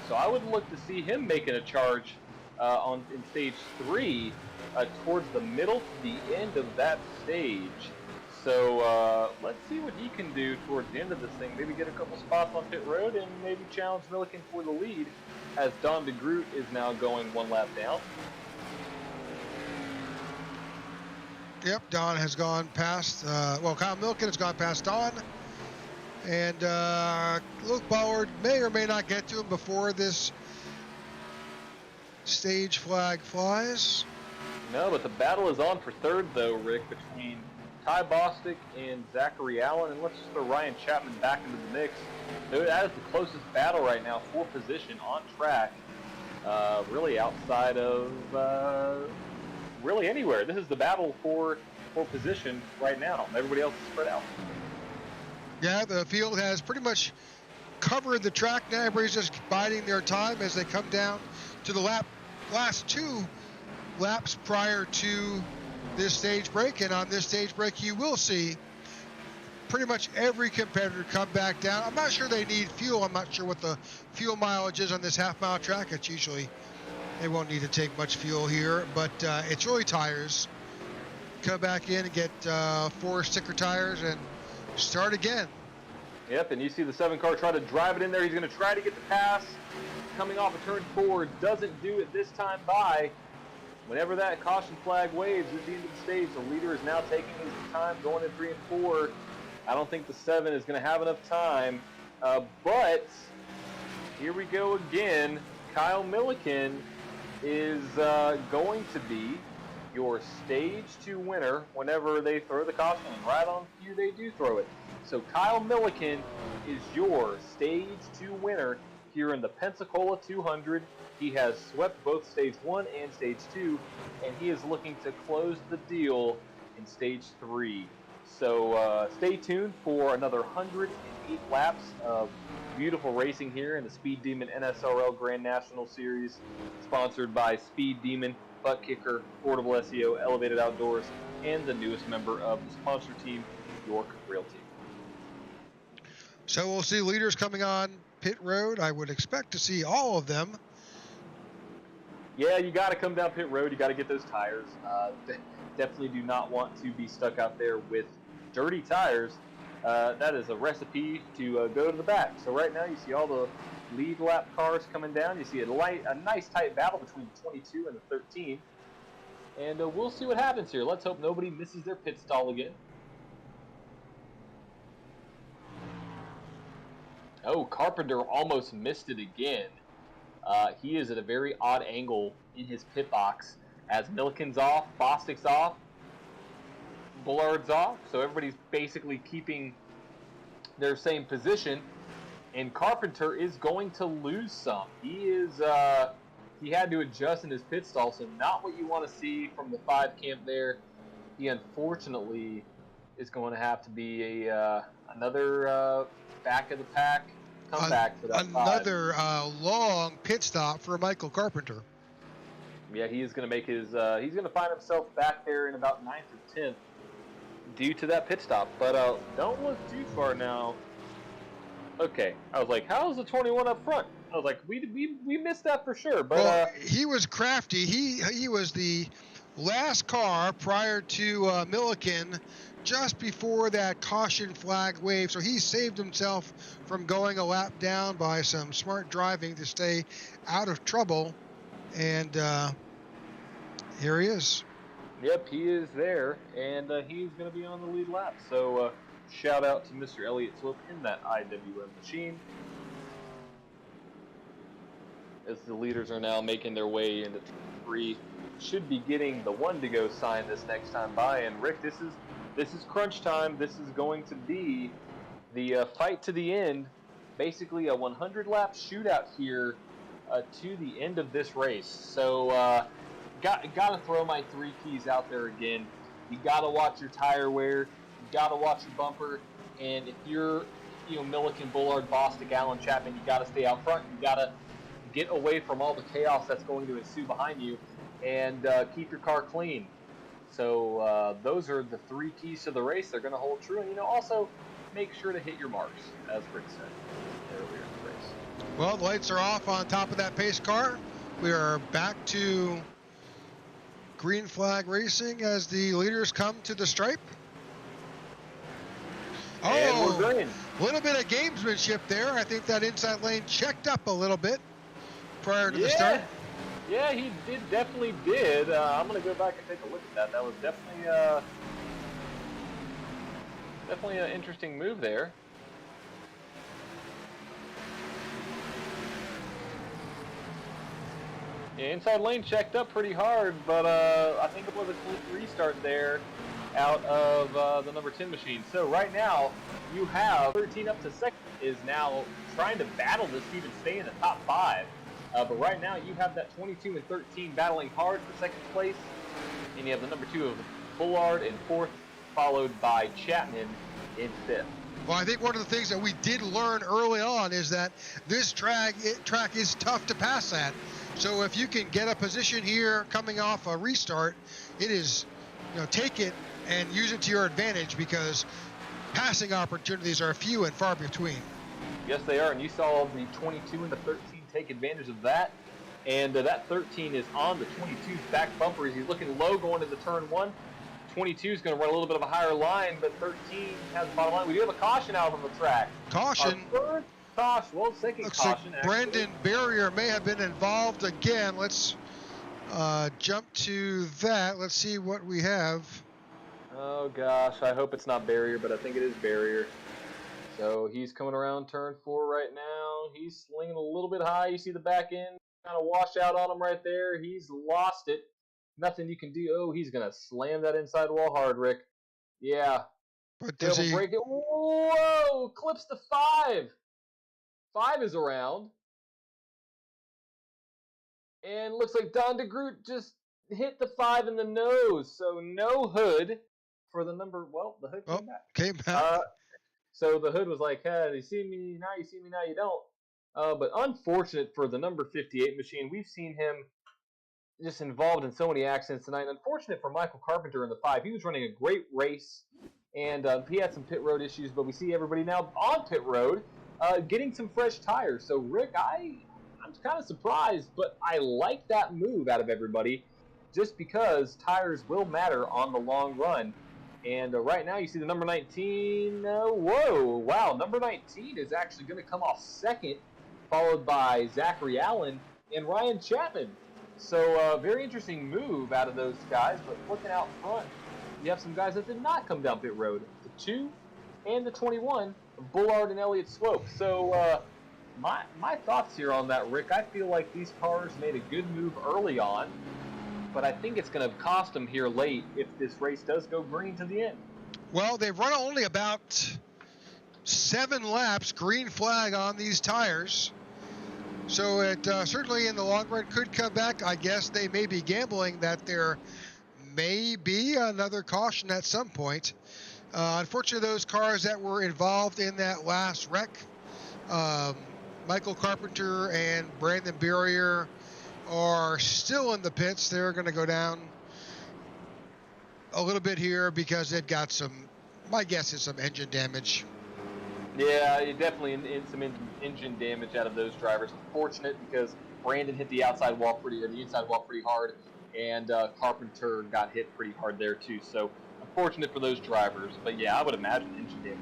So I would look to see him making a charge in stage 3 towards the middle to the end of that stage. So let's see what he can do towards the end of this thing. Maybe get a couple spots on pit road and maybe challenge Milliken for the lead, as Don DeGroot is now going 1 lap down. Yep, Don has gone past, Kyle Milliken has gone past Don. And Luke Ballard may or may not get to him before this stage flag flies. No, but the battle is on for 3rd, though, Rick, between Ty Bostic and Zachary Allen. And let's just throw Ryan Chapman back into the mix. That is the closest battle right now for position on track, really outside of really anywhere. This is the battle for position right now. Everybody else is spread out. Yeah, the field has pretty much covered the track now. Everybody's just biding their time as they come down to the last 2 laps prior to this stage break. And on this stage break, you will see pretty much every competitor come back down. I'm not sure they need fuel. I'm not sure what the fuel mileage is on this half-mile track. It's usually, they won't need to take much fuel here, but it's really tires. Come back in and get 4 sticker tires and start again. Yep, and you see the 7 car try to drive it in there. He's going to try to get the pass. Coming off a turn 4, doesn't do it this time by. Whenever that caution flag waves at the end of the stage, the leader is now taking his time going in 3 and 4. I don't think the 7 is going to have enough time. But here we go again. Kyle Milliken is going to be your stage 2 winner whenever they throw the caution. And right on cue, they do throw it. So Kyle Milliken is your stage 2 winner here in the Pensacola 200. He has swept both stage 1 and stage 2, and he is looking to close the deal in stage 3. So stay tuned for another 108 laps of beautiful racing here in the Speed Demon NSRL Grand National Series, sponsored by Speed Demon, Butt Kicker, Affordable SEO, Elevated Outdoors, and the newest member of the sponsor team, York Realty. So we'll see leaders coming on pit road. I would expect to see all of them. Yeah, you got to come down pit road. You got to get those tires. Definitely do not want to be stuck out there with dirty tires. that is a recipe to go to the back. So right now you see all the lead lap cars coming down. You see a nice tight battle between the 22 and the 13. And we'll see what happens here. Let's hope nobody misses their pit stall again. Oh, Carpenter almost missed it again. He is at a very odd angle in his pit box as Milliken's off, Bostic's off, Bullard's off. So everybody's basically keeping their same position. And Carpenter is going to lose some. He had to adjust in his pit stall, so not what you want to see from the 5 camp there. He unfortunately is going to have to be another back of the pack comeback for that another long pit stop for Michael Carpenter. Yeah, he is going to make his. He's going to find himself back there in about 9th or 10th due to that pit stop. But don't look too far now. Okay, I was like, how's the 21 up front? I was like, we missed that for sure. But well, he was crafty. He was the last car prior to Milliken, just before that caution flag wave. So he saved himself from going a lap down by some smart driving to stay out of trouble. And here he is. Yep, he is there, and he's going to be on the lead lap. So shout out to Mr. Elliott Slope in that IWM machine. As the leaders are now making their way into 3, should be getting the 1 to go sign this next time by. And Rick, this is crunch time. This is going to be the fight to the end. Basically a 100 lap shootout here to the end of this race. So got to throw my 3 keys out there again. You got to watch your tire wear. You got to watch your bumper. And if you're Milliken, Bullard, Bostic, Allen, Chapman, you got to stay out front. You got to get away from all the chaos that's going to ensue behind you, and keep your car clean. So those are the 3 keys to the race. They're going to hold true. And also make sure to hit your marks, as Rick said earlier in the race. Well, the lights are off on top of that pace car. We are back to green flag racing as the leaders come to the stripe. And we're green. A little bit of gamesmanship there. I think that inside lane checked up a little bit prior to the start. Yeah, he definitely did. I'm going to go back and take a look at that. That was definitely an interesting move there. Yeah, inside lane checked up pretty hard, but I think it was a clean restart there out of the number 10 machine. So right now, you have 13 up to second is now trying to battle this to even stay in the top 5. But right now, you have that 22 and 13 battling hard for second place. And you have the number 2 of Bullard in 4th, followed by Chapman in 5th. Well, I think one of the things that we did learn early on is that this track is tough to pass at. So if you can get a position here coming off a restart, it is, take it and use it to your advantage, because passing opportunities are few and far between. Yes, they are. And you saw the 22 and the 13 take advantage of that. And that 13 is on the 22's back bumper as he's looking low going into turn 1. 22 is going to run a little bit of a higher line, but 13 has the bottom line. We do have a caution out on the track. Caution. Our third caution. Well, second looks caution. Like Brandon Barrier may have been involved again. Let's jump to that. Let's see what we have. Oh, gosh. I hope it's not Barrier, but I think it is Barrier. So he's coming around turn 4 right now. He's slinging a little bit high. You see the back end kind of wash out on him right there. He's lost it. Nothing you can do. Oh, he's going to slam that inside wall hard, Rick. Yeah. But does he break it? Whoa! Clips to 5. 5 is around. And looks like Don DeGroot just hit the 5 in the nose. So no hood for the number. Well, the hood came back. Came back. So the hood was like, hey, you see me, now you don't. But unfortunate for the number 58 machine. We've seen him just involved in so many accidents tonight. Unfortunate for Michael Carpenter in the 5. He was running a great race, and he had some pit road issues, but we see everybody now on pit road getting some fresh tires. So, Rick, I'm kind of surprised, but I like that move out of everybody just because tires will matter on the long run. And right now you see the number 19. Whoa, wow, number 19 is actually going to come off second, followed by Zachary Allen and Ryan Chapman. So very interesting move out of those guys. But looking out front, you have some guys that did not come down pit road. The 2 and the 21, Bullard and Elliott Slope. So my thoughts here on that, Rick, I feel like these cars made a good move early on, but I think it's going to cost them here late if this race does go green to the end. Well, they've run only about 7 laps, green flag on these tires. So it certainly in the long run could come back. I guess they may be gambling that there may be another caution at some point. Unfortunately, those cars that were involved in that last wreck, Michael Carpenter and Brandon Berrier, are still in the pits. They're going to go down a little bit here because they've got some, my guess is some engine damage. Yeah, definitely in some engine damage out of those drivers. Unfortunate because Brandon hit the inside wall pretty hard, and Carpenter got hit pretty hard there too. So unfortunate for those drivers. But yeah, I would imagine engine damage.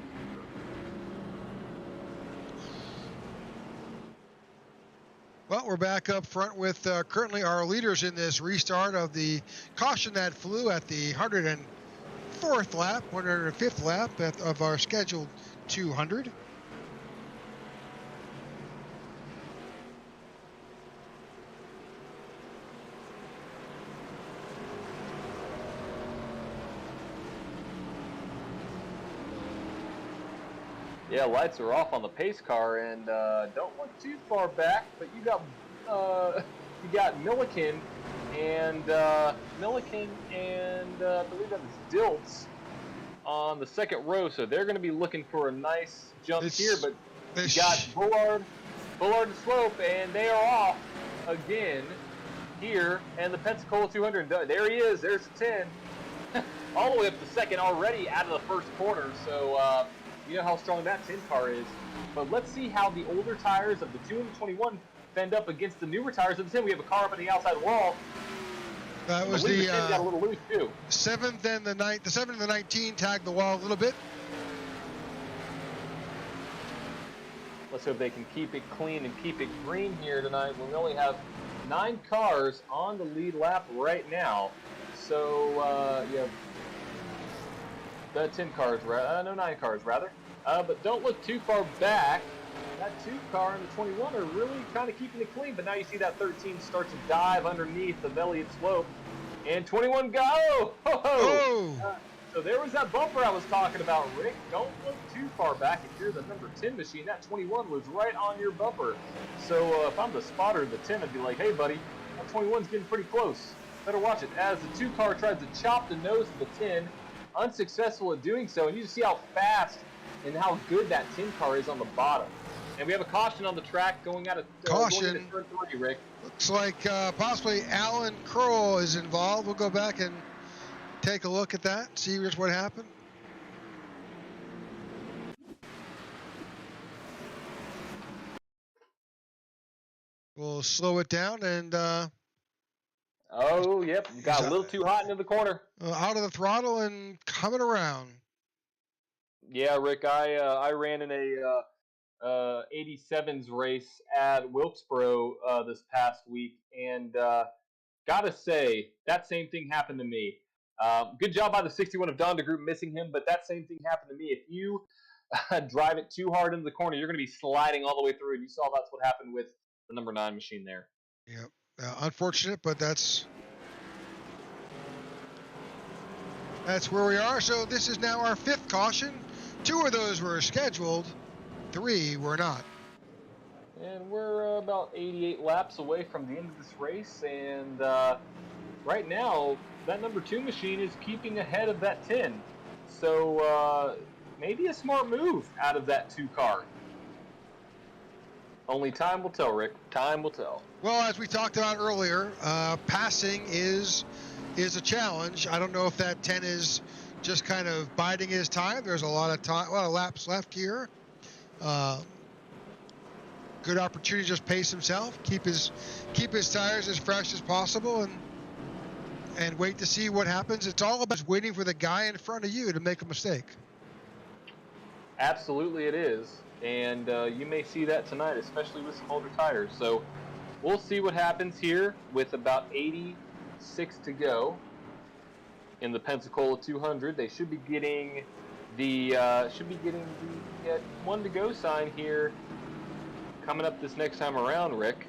Well, we're back up front with currently our leaders in this restart of the caution that flew at the 104th lap, 105th lap of our scheduled 200. Yeah, lights are off on the pace car, and don't look too far back. But you got Milliken and I believe that was Diltz on the second row. So they're going to be looking for a nice jump here. But you got Bullard and Slope, and they are off again here. And the Pensacola 200. There he is. There's the 10, all the way up to second already out of the first corner. So. You know how strong that 10 car is. But let's see how the older tires of the 2 and the 21 fend up against the newer tires of the 10. We have a car up on the outside wall. That was the 10 got a little loose too. 7th and the 7 and the 19 tagged the wall a little bit. Let's hope they can keep it clean and keep it green here tonight when we only have 9 cars on the lead lap right now. So you have the 10 cars, no 9 cars rather. But don't look too far back. That 2 car and the 21 are really kind of keeping it clean. But now you see that 13 start to dive underneath the Elliott Slope. And 21 go! So there was that bumper I was talking about, Rick. Don't look too far back. If you're the number 10 machine, that 21 was right on your bumper. So if I'm the spotter of the 10, I'd be like, hey, buddy, that 21's getting pretty close. Better watch it. As the 2 car tries to chop the nose of the 10, unsuccessful at doing so, and you see how fast and how good that 10 car is on the bottom. And we have a caution on the track going out of caution. Going into turn 3, Rick. Looks like possibly Alan Kroll is involved. We'll go back and take a look at that, see just what happened. We'll slow it down and oh, yep, got a little too hot into the corner. Out of the throttle and coming around. Yeah, Rick, I ran in a 87s race at Wilkesboro this past week, and gotta say, that same thing happened to me. Good job by the 61 of Donda Group missing him, but that same thing happened to me. If you drive it too hard into the corner, you're going to be sliding all the way through, and you saw that's what happened with the number 9 machine there. Yep. Unfortunate, but that's where we are. So this is now our 5th caution. 2 of those were scheduled, 3 were not. And we're about 88 laps away from the end of this race, and right now that number 2 machine is keeping ahead of that 10. So maybe a smart move out of that 2 car. Only time will tell, Rick. Time will tell. Well, as we talked about earlier, passing is a challenge. I don't know if that 10 is just kind of biding his time. There's a lot of laps left here. Good opportunity to just pace himself, keep his tires as fresh as possible, and and wait to see what happens. It's all about waiting for the guy in front of you to make a mistake. Absolutely it is. And you may see that tonight, especially with some older tires. So we'll see what happens here with about 86 to go in the Pensacola 200. They should be getting the one to go sign here coming up this next time around, Rick.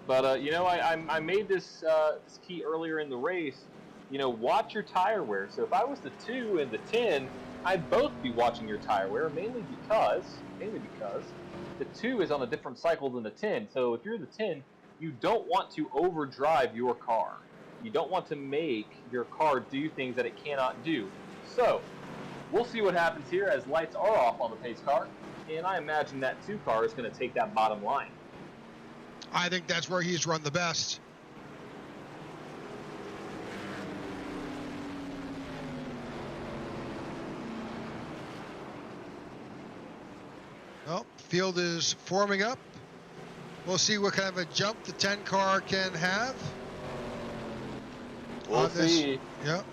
But you know, I made this this key earlier in the race. You know, watch your tire wear. So if I was the 2 and the 10, I'd both be watching your tire wear, mainly because the 2 is on a different cycle than the 10. So if you're the 10, you don't want to overdrive your car. You don't want to make your car do things that it cannot do. So we'll see what happens here as lights are off on the pace car, and I imagine that 2 car is going to take that bottom line. I think that's where he's run the best. Well, field is forming up. We'll see what kind of a jump the 10 car can have. We'll see. Yep.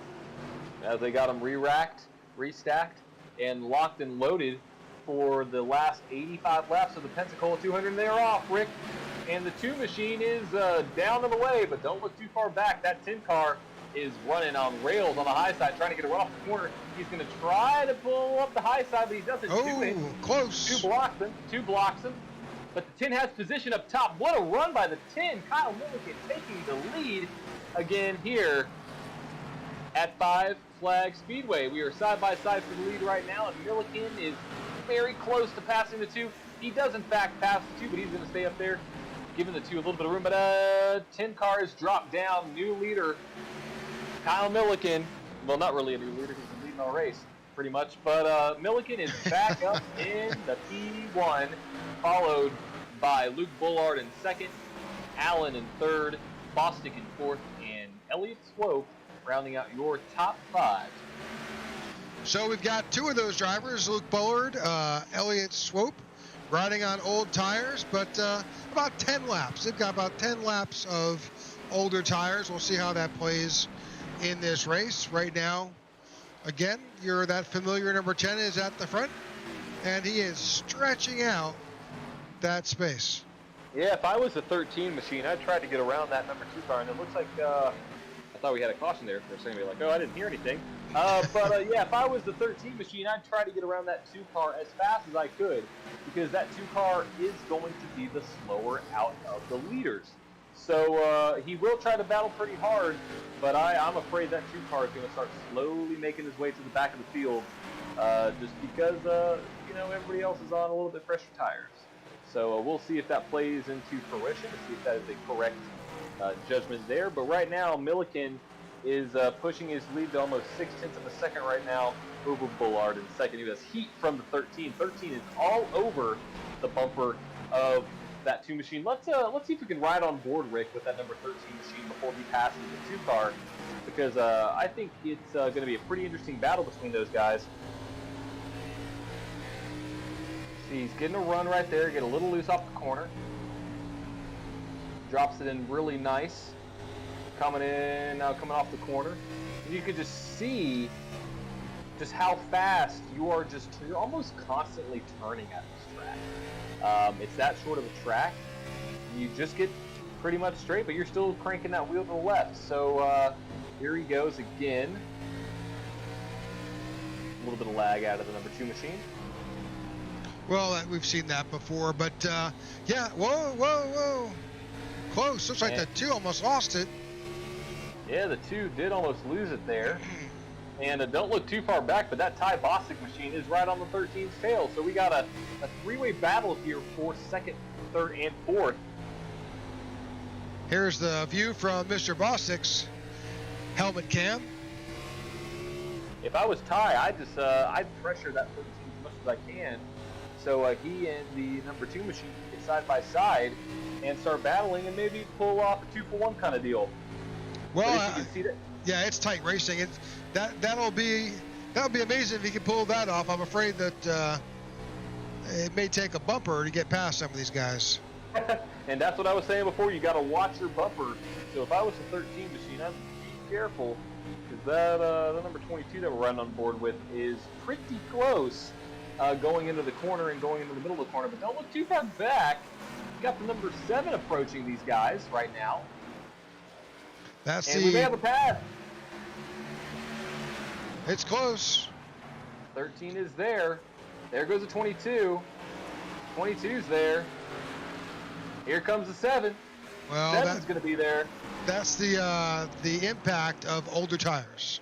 As they got them re-racked, restacked, and locked and loaded for the last 85 laps of the Pensacola 200. They're off, Rick. And the 2 machine is down and away, but don't look too far back. That 10 car is running on rails on the high side, trying to get a run off the corner. He's going to try to pull up the high side, but he doesn't do it. Close. 2 blocks him. But the 10 has position up top. What a run by the 10. Kyle Milliken taking the lead again here at 5 Flag Speedway. We are side by side for the lead right now, and Milliken is very close to passing the 2. He does in fact pass the 2, but he's going to stay up there, giving the 2 a little bit of room. But 10 cars drop down. New leader, Kyle Milliken. Well, not really a new leader. He's been leading our race pretty much. But Milliken is back up in the P1, followed by Luke Bullard in second, Allen in third, Bostic in fourth, and Elliott Swope rounding out your top 5. So we've got 2 of those drivers, Luke Bullard, Elliott Swope, riding on old tires, but about 10 laps. They've got about 10 laps of older tires. We'll see how that plays in this race. Right now, again, that familiar number 10 is at the front, and he is stretching out that space. Yeah, if I was a 13 machine, I'd try to get around that number 2 car, and it looks like I thought we had a caution there for a second. Like, oh, I didn't hear anything. But yeah, if I was the 13 machine, I'd try to get around that 2 car as fast as I could, because that 2 car is going to be the slower out of the leaders. So he will try to battle pretty hard, but I'm afraid that 2 car is going to start slowly making his way to the back of the field, just because you know, everybody else is on a little bit fresher tires. So we'll see if that plays into fruition, to see if that is a correct judgment there. But right now, Milliken is pushing his lead to almost 0.6 of a second right now over Bullard in second. He has heat from the 13. 13 is all over the bumper of that 2 machine. Let's see if we can ride on board, Rick, with that number 13 machine before he passes the 2 car, because I think it's going to be a pretty interesting battle between those guys. See, he's getting a run right there, get a little loose off the corner. Drops it in really nice. Coming in, now coming off the corner. You can just see just how fast you're almost constantly turning at this track. It's that short of a track. You just get pretty much straight, but you're still cranking that wheel to the left. So here he goes again. A little bit of lag out of the number 2 machine. Well, we've seen that before, but yeah, whoa. Close. Looks like the 2 almost lost it. Yeah, the 2 did almost lose it there. And don't look too far back, but that Ty Bostic machine is right on the 13's tail. So we got a 3-way battle here for second, third, and fourth. Here's the view from Mr. Bostic's helmet cam. If I was Ty, I'd pressure that 13 as much as I can. So he and the number 2 machine get side by side and start battling and maybe pull off a 2-for-1 kind of deal. Well, you can see that. Yeah, it's tight racing. That'll be amazing if he can pull that off. I'm afraid that it may take a bumper to get past some of these guys. And that's what I was saying before. You got to watch your bumper. So if I was a 13 machine, I'd be careful, because that the number 22 that we're running on board with is pretty close, going into the corner and going into the middle of the corner. But don't look too far back. Got the number 7 approaching these guys right now. We may have a pass. It's close. 13 is there. There goes the 22. 22's there. Here comes the 7. Well, 7's going to be there. That's the impact of older tires.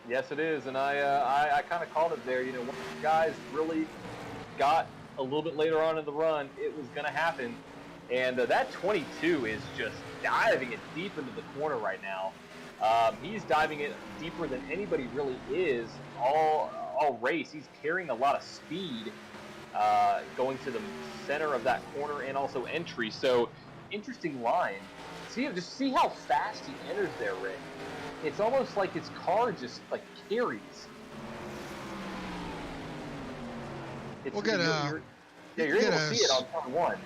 Yes, it is, and I kind of called it there. You know, when the guys really got a little bit later on in the run, it was going to happen. And that 22 is just diving it deep into the corner right now. He's diving it deeper than anybody really is all race. He's carrying a lot of speed going to the center of that corner and also entry. So, interesting line. Just see how fast he enters there, Rick. It's almost like his car just like carries. We'll get you're able to see it on turn 1.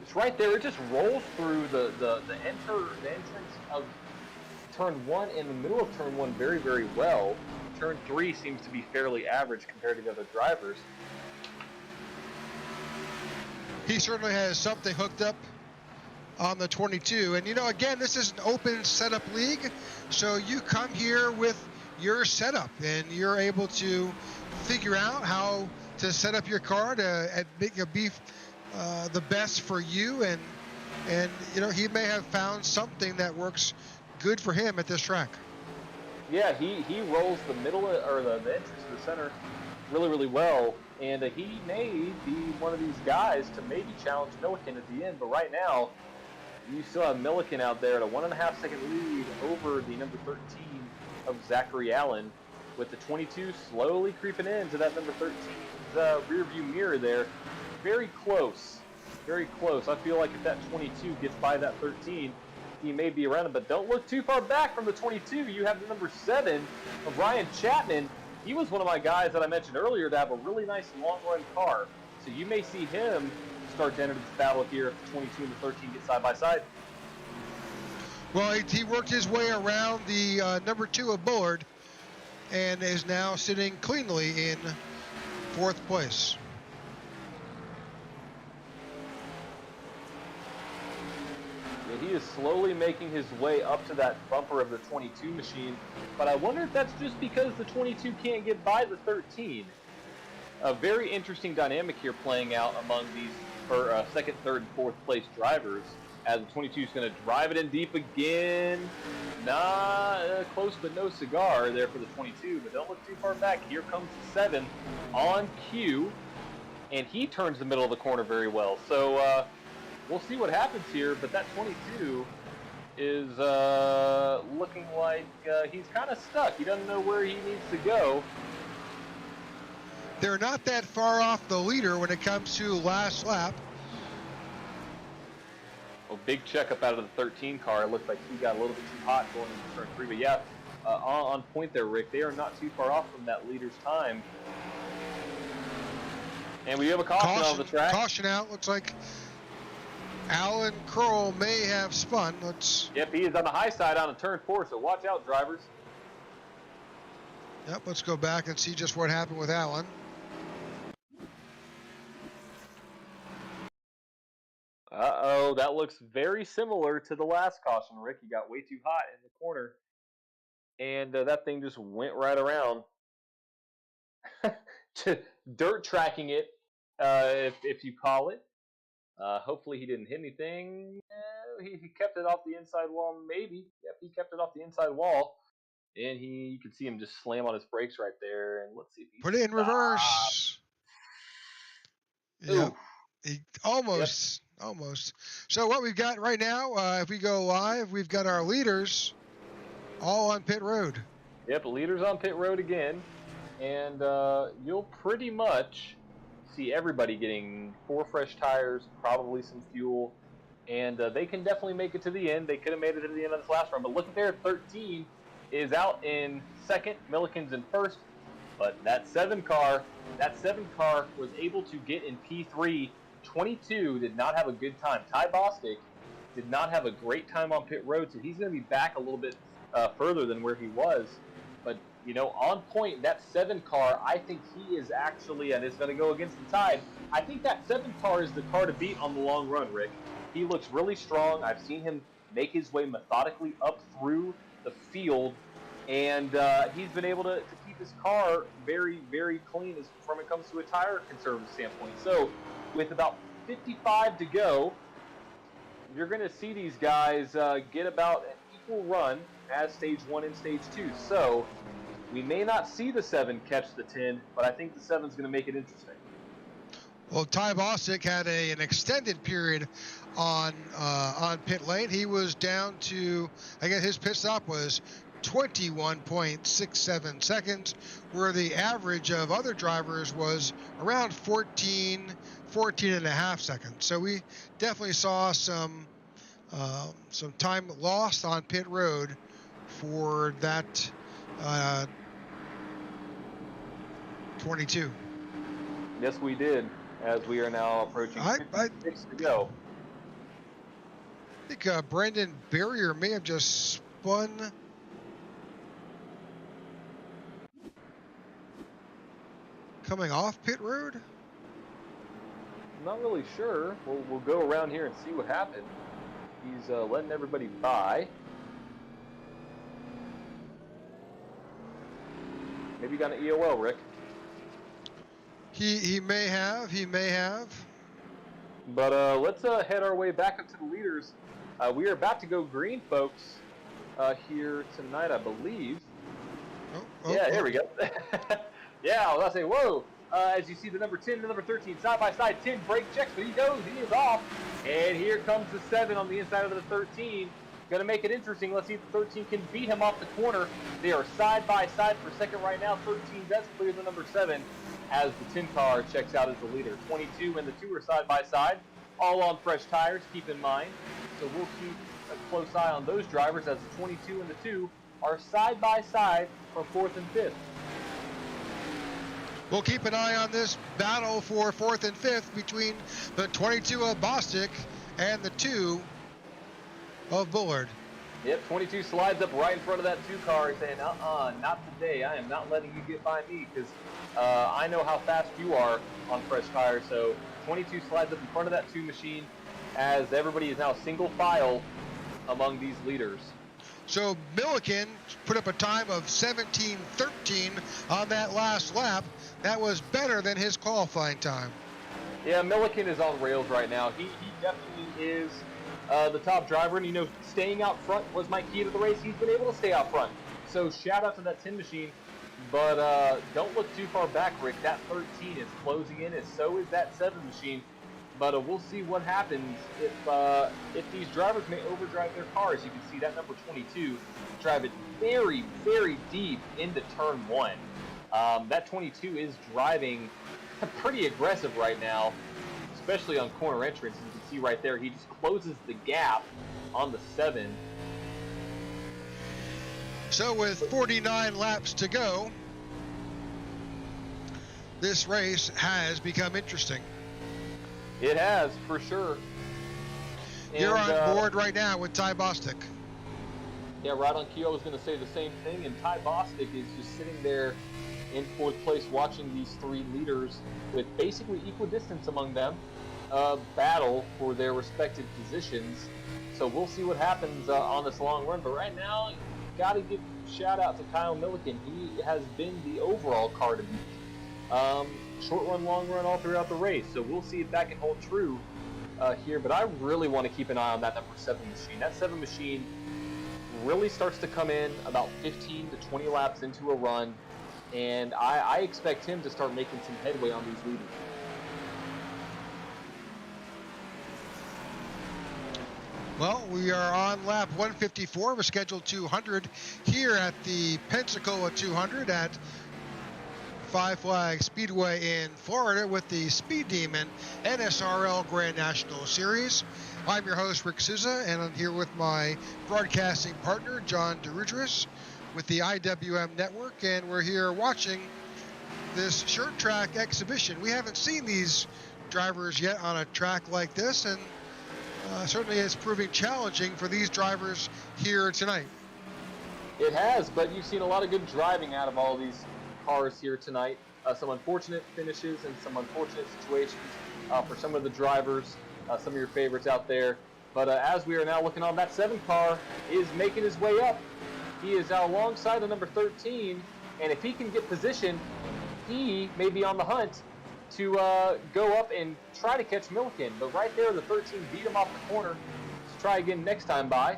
It's right there. It just rolls through the entrance of turn 1 in the middle of turn 1 very, very well. Turn 3 seems to be fairly average compared to the other drivers. He certainly has something hooked up on the 22. And, you know, again, this is an open setup league, so you come here with your setup, and you're able to figure out how to set up your car to make it be the best for you. And you know, he may have found something that works good for him at this track. Yeah, he rolls the middle or the entrance to the center really, really well. And he may be one of these guys to maybe challenge Milliken at the end. But right now, you still have Milliken out there at a 1.5 second lead over the number 13 of Zachary Allen, with the 22 slowly creeping into that number 13's rear view mirror there. Very close. Very close. I feel like if that 22 gets by that 13, he may be around him. But don't look too far back from the 22. You have the number 7 of Ryan Chapman. He was one of my guys that I mentioned earlier to have a really nice long-run car. So you may see him start to enter this battle here if the 22 and the 13 get side by side. Well, he worked his way around the number 2 of Bullard and is now sitting cleanly in 4th place. Yeah, he is slowly making his way up to that bumper of the 22 machine, but I wonder if that's just because the 22 can't get by the 13. A very interesting dynamic here playing out among these second, third, and 4th place drivers, as the 22 is going to drive it in deep again. Close but no cigar there for the 22, but don't look too far back. Here comes the 7 on cue, and he turns the middle of the corner very well. So we'll see what happens here, but that 22 is looking like he's kind of stuck. He doesn't know where he needs to go. They're not that far off the leader when it comes to last lap. Well, big checkup out of the 13 car. It looks like he got a little bit too hot going into turn 3. But yeah, on point there, Rick. They are not too far off from that leader's time. And we have a caution on the track. Caution out. Looks like Alan Kroll may have spun. Yep, he is on the high side on turn 4, so watch out, drivers. Yep, let's go back and see just what happened with Alan. Uh-oh, that looks very similar to the last caution, Rick. He got way too hot in the corner, and that thing just went right around. Dirt tracking it, if you call it. Hopefully he didn't hit anything. He kept it off the inside wall, maybe. Yep, he kept it off the inside wall. And you can see him just slam on his brakes right there. And let's see if he put it in reverse. Yep. He almost. So what we've got right now, if we go live, we've got our leaders all on pit road. Yep, leaders on pit road again. And you'll pretty much see everybody getting 4 fresh tires, probably some fuel. And they can definitely make it to the end. They could have made it to the end of this last run. But look at there, 13 is out in 2nd, Milliken's in 1st. But that 7 car was able to get in P3 22 did not have a good time. Ty Bostic did not have a great time on pit road, so he's going to be back a little bit further than where he was. But, on point, that 7 car, I think he is actually, and it's going to go against the tide, I think that 7 car is the car to beat on the long run, Rick. He looks really strong. I've seen him make his way methodically up through the field, and he's been able to keep his car very, very clean when it comes to a tire conservative standpoint. So, with about 55 to go, you're going to see these guys get about an equal run as Stage 1 and Stage 2. So, we may not see the 7 catch the 10, but I think the 7's going to make it interesting. Well, Ty Bostic had an extended period on pit lane. He was down to, I guess his pit stop was 21.67 seconds, where the average of other drivers was around 14 and a half seconds. So we definitely saw some time lost on pit road for that 22. Yes, we did, as we are now approaching 56 to go. I think Brandon Barrier may have just spun. Coming off pit road? I'm not really sure. We'll go around here and see what happened. He's letting everybody by. Maybe he got an EOL, Rick. He may have. But let's head our way back up to the leaders. We are about to go green, folks, here tonight, I believe. Here we go. Yeah, I was about to say, whoa. As you see the number 10 and the number 13 side by side, 10 brake checks, but he goes, he is off. And here comes the 7 on the inside of the 13. Going to make it interesting. Let's see if the 13 can beat him off the corner. They are side by side for second right now. 13 does clear the number 7 as the 10 car checks out as the leader. 22 and the 2 are side by side, all on fresh tires, keep in mind. So we'll keep a close eye on those drivers as the 22 and the 2 are side by side for 4th and 5th. We'll keep an eye on this battle for 4th and 5th between the 22 of Bostic and the 2 of Bullard. Yep, 22 slides up right in front of that 2 car saying, not today. I am not letting you get by me because I know how fast you are on fresh tires. So 22 slides up in front of that 2 machine as everybody is now single file among these leaders. So Milliken put up a time of 17:13 on that last lap. That was better than his qualifying time. Yeah, Milliken is on rails right now. He definitely is the top driver, and staying out front was my key to the race. He's been able to stay out front. So shout out to that 10 machine, but don't look too far back, Rick. That 13 is closing in, and so is that 7 machine. But we'll see what happens if these drivers may overdrive their cars. You can see that number 22 drive it very, very deep into turn 1. That 22 is driving pretty aggressive right now, especially on corner entrance. As you can see right there, he just closes the gap on the 7. So with 49 laps to go, this race has become interesting. It has, for sure. You're on board right now with Ty Bostic. Yeah, right on cue. I was going to say the same thing, and Ty Bostic is just sitting there in 4th place watching these 3 leaders with basically equal distance among them battle for their respective positions. So we'll see what happens on this long run. But right now, got to give a shout out to Kyle Milliken. He has been the overall car to beat. Short run, long run, all throughout the race. So we'll see if that can hold true here. But I really want to keep an eye on that number 7 machine. That 7 machine really starts to come in about 15 to 20 laps into a run. And I expect him to start making some headway on these leaders. Well, we are on lap 154 of a scheduled 200 here at the Pensacola 200 at Five Flags Speedway in Florida with the Speed Demon NSRL Grand National Series. I'm your host, Rick Souza, and I'm here with my broadcasting partner, John DeRudris, with the IWM Network, and we're here watching this short track exhibition. We haven't seen these drivers yet on a track like this, and certainly it's proving challenging for these drivers here tonight. It has, but you've seen a lot of good driving out of all these cars here tonight. Some unfortunate finishes and some unfortunate situations for some of the drivers, some of your favorites out there. But as we are now looking on, that 7 car is making his way up. He is now alongside the number 13, and if he can get position, he may be on the hunt to go up and try to catch Milliken. But right there, the 13 beat him off the corner. Let's try again next time by.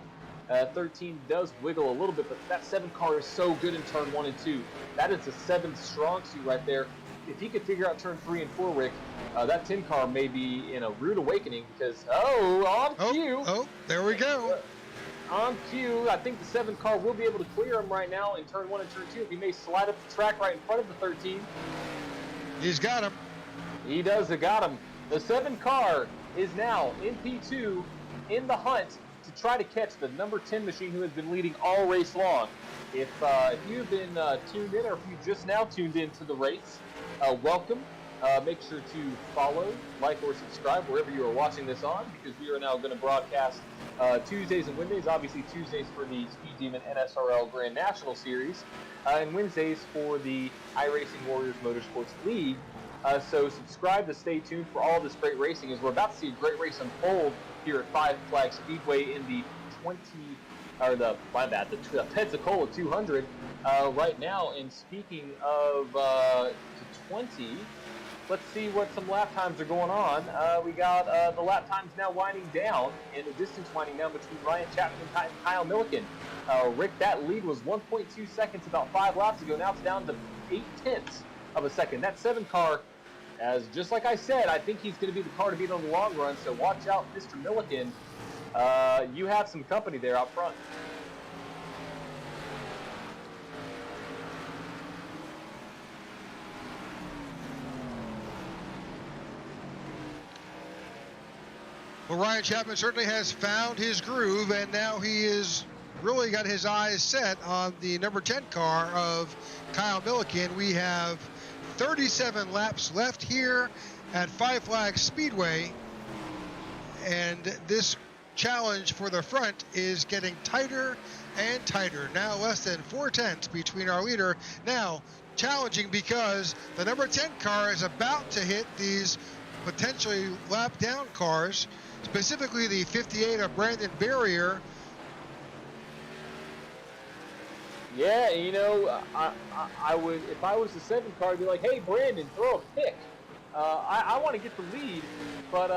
13 does wiggle a little bit, but that 7 car is so good in turn 1 and 2. That is the 7 strong suit right there. If he could figure out turn 3 and 4, Rick, that 10 car may be in a rude awakening because, on cue. Oh, there we go. On cue, I think the 7 car will be able to clear him right now in turn 1 and turn 2. He may slide up the track right in front of the 13. He's got him. He does got him. The 7 car is now in P2 in the hunt to try to catch the number 10 machine who has been leading all race long. If you've been tuned in, or if you just now tuned in to the race, welcome. Make sure to follow, like, or subscribe wherever you are watching this on, because we are now going to broadcast Tuesdays and Wednesdays. Obviously, Tuesdays for the Speed Demon NSRL Grand National Series, and Wednesdays for the iRacing Warriors Motorsports League. So subscribe to stay tuned for all this great racing, as we're about to see a great race unfold here at Five Flag Speedway in the the Pensacola 200 right now. And speaking of the 20, let's see what some lap times are going on. We got the lap times now winding down, and the distance winding down between Ryan Chapman and Kyle Milliken. Rick, that lead was 1.2 seconds about 5 laps ago. Now it's down to 0.8 of a second. That 7 car, as just like I said, I think he's going to be the car to beat on the long run, so watch out, Mr. Milliken. You have some company there out front. Well, Ryan Chapman certainly has found his groove, and now he is really got his eyes set on the number 10 car of Kyle Milliken. We have 37 laps left here at Five Flag Speedway, and this challenge for the front is getting tighter and tighter. Now less than 4/10 between our leader. Now challenging because the number 10 car is about to hit these potentially lap down cars, specifically the 58 of Brandon Barrier. Yeah, you know, I would, if I was the 7 car, I'd be like, hey, Brandon, throw a pick. I want to get the lead, but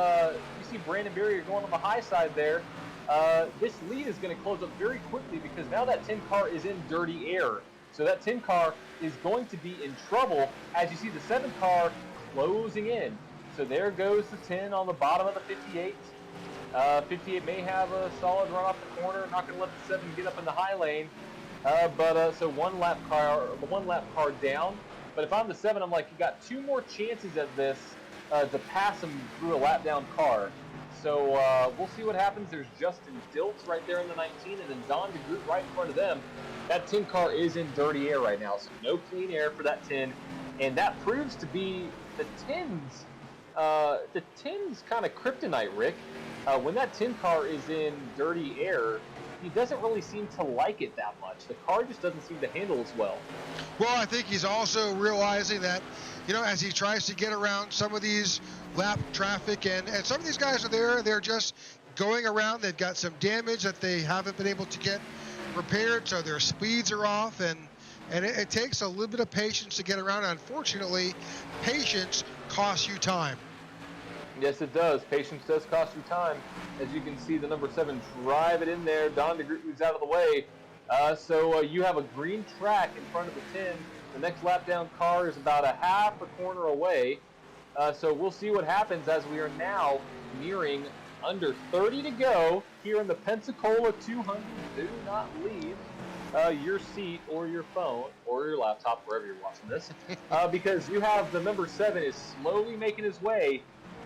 you see Brandon Barrier going on the high side there. This lead is going to close up very quickly because now that 10 car is in dirty air. So that 10 car is going to be in trouble as you see the 7 car closing in. So there goes the 10 on the bottom of the 58. 58 may have a solid run off the corner, not going to let the 7 get up in the high lane. So one lap car down. But if I'm the 7, I'm like, you got 2 more chances at this to pass him through a lap down car. So we'll see what happens. There's Justin Diltz right there in the 19, and then Don DeGroot right in front of them. That 10 car is in dirty air right now, so no clean air for that 10. And that proves to be the 10's kind of kryptonite, Rick. When that 10 car is in dirty air, he doesn't really seem to like it that much. The car just doesn't seem to handle as well. Well, I think he's also realizing that, you know, as he tries to get around some of these lap traffic, and some of these guys are there, they're just going around. They've got some damage that they haven't been able to get repaired, so their speeds are off, and it takes a little bit of patience to get around. Unfortunately, patience costs you time. Yes, it does. Patience does cost you time. As you can see, the number 7 drive it in there. Don DeGroot moves out of the way. So you have a green track in front of the 10. The next lap down car is about a half a corner away. So we'll see what happens as we are now nearing under 30 to go here in the Pensacola 200. Do not leave your seat or your phone or your laptop, wherever you're watching this, because you have the number 7 is slowly making his way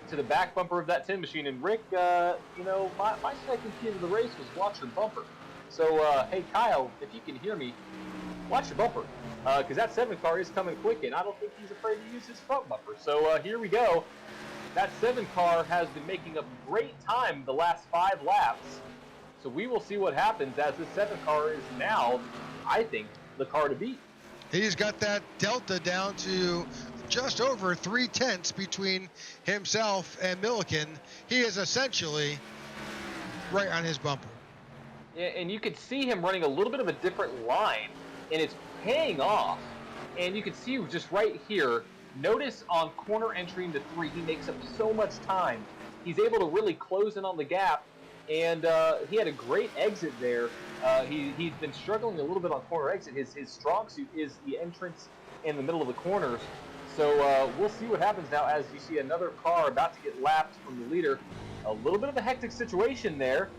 to the back bumper of that 10 machine. And Rick, you know, my second key to the race was watch your bumper. So, hey, Kyle, if you can hear me, watch your bumper, because that 7 car is coming quick, and I don't think he's afraid to use his front bumper. So here we go. that 7 car has been making up great time the last 5 laps. So we will see what happens as this 7 car is now, I think, the car to beat. He's got that delta down to just over 3/10 between himself and Milliken. He is essentially right on his bumper. Yeah, and you could see him running a little bit of a different line, and it's paying off. And you can see just right here, notice on corner entry into 3, he makes up so much time. He's able to really close in on the gap, and he had a great exit there. He's been struggling a little bit on corner exit. His strong suit is the entrance in the middle of the corners. So we'll see what happens now as you see another car about to get lapped from the leader. A little bit of a hectic situation there.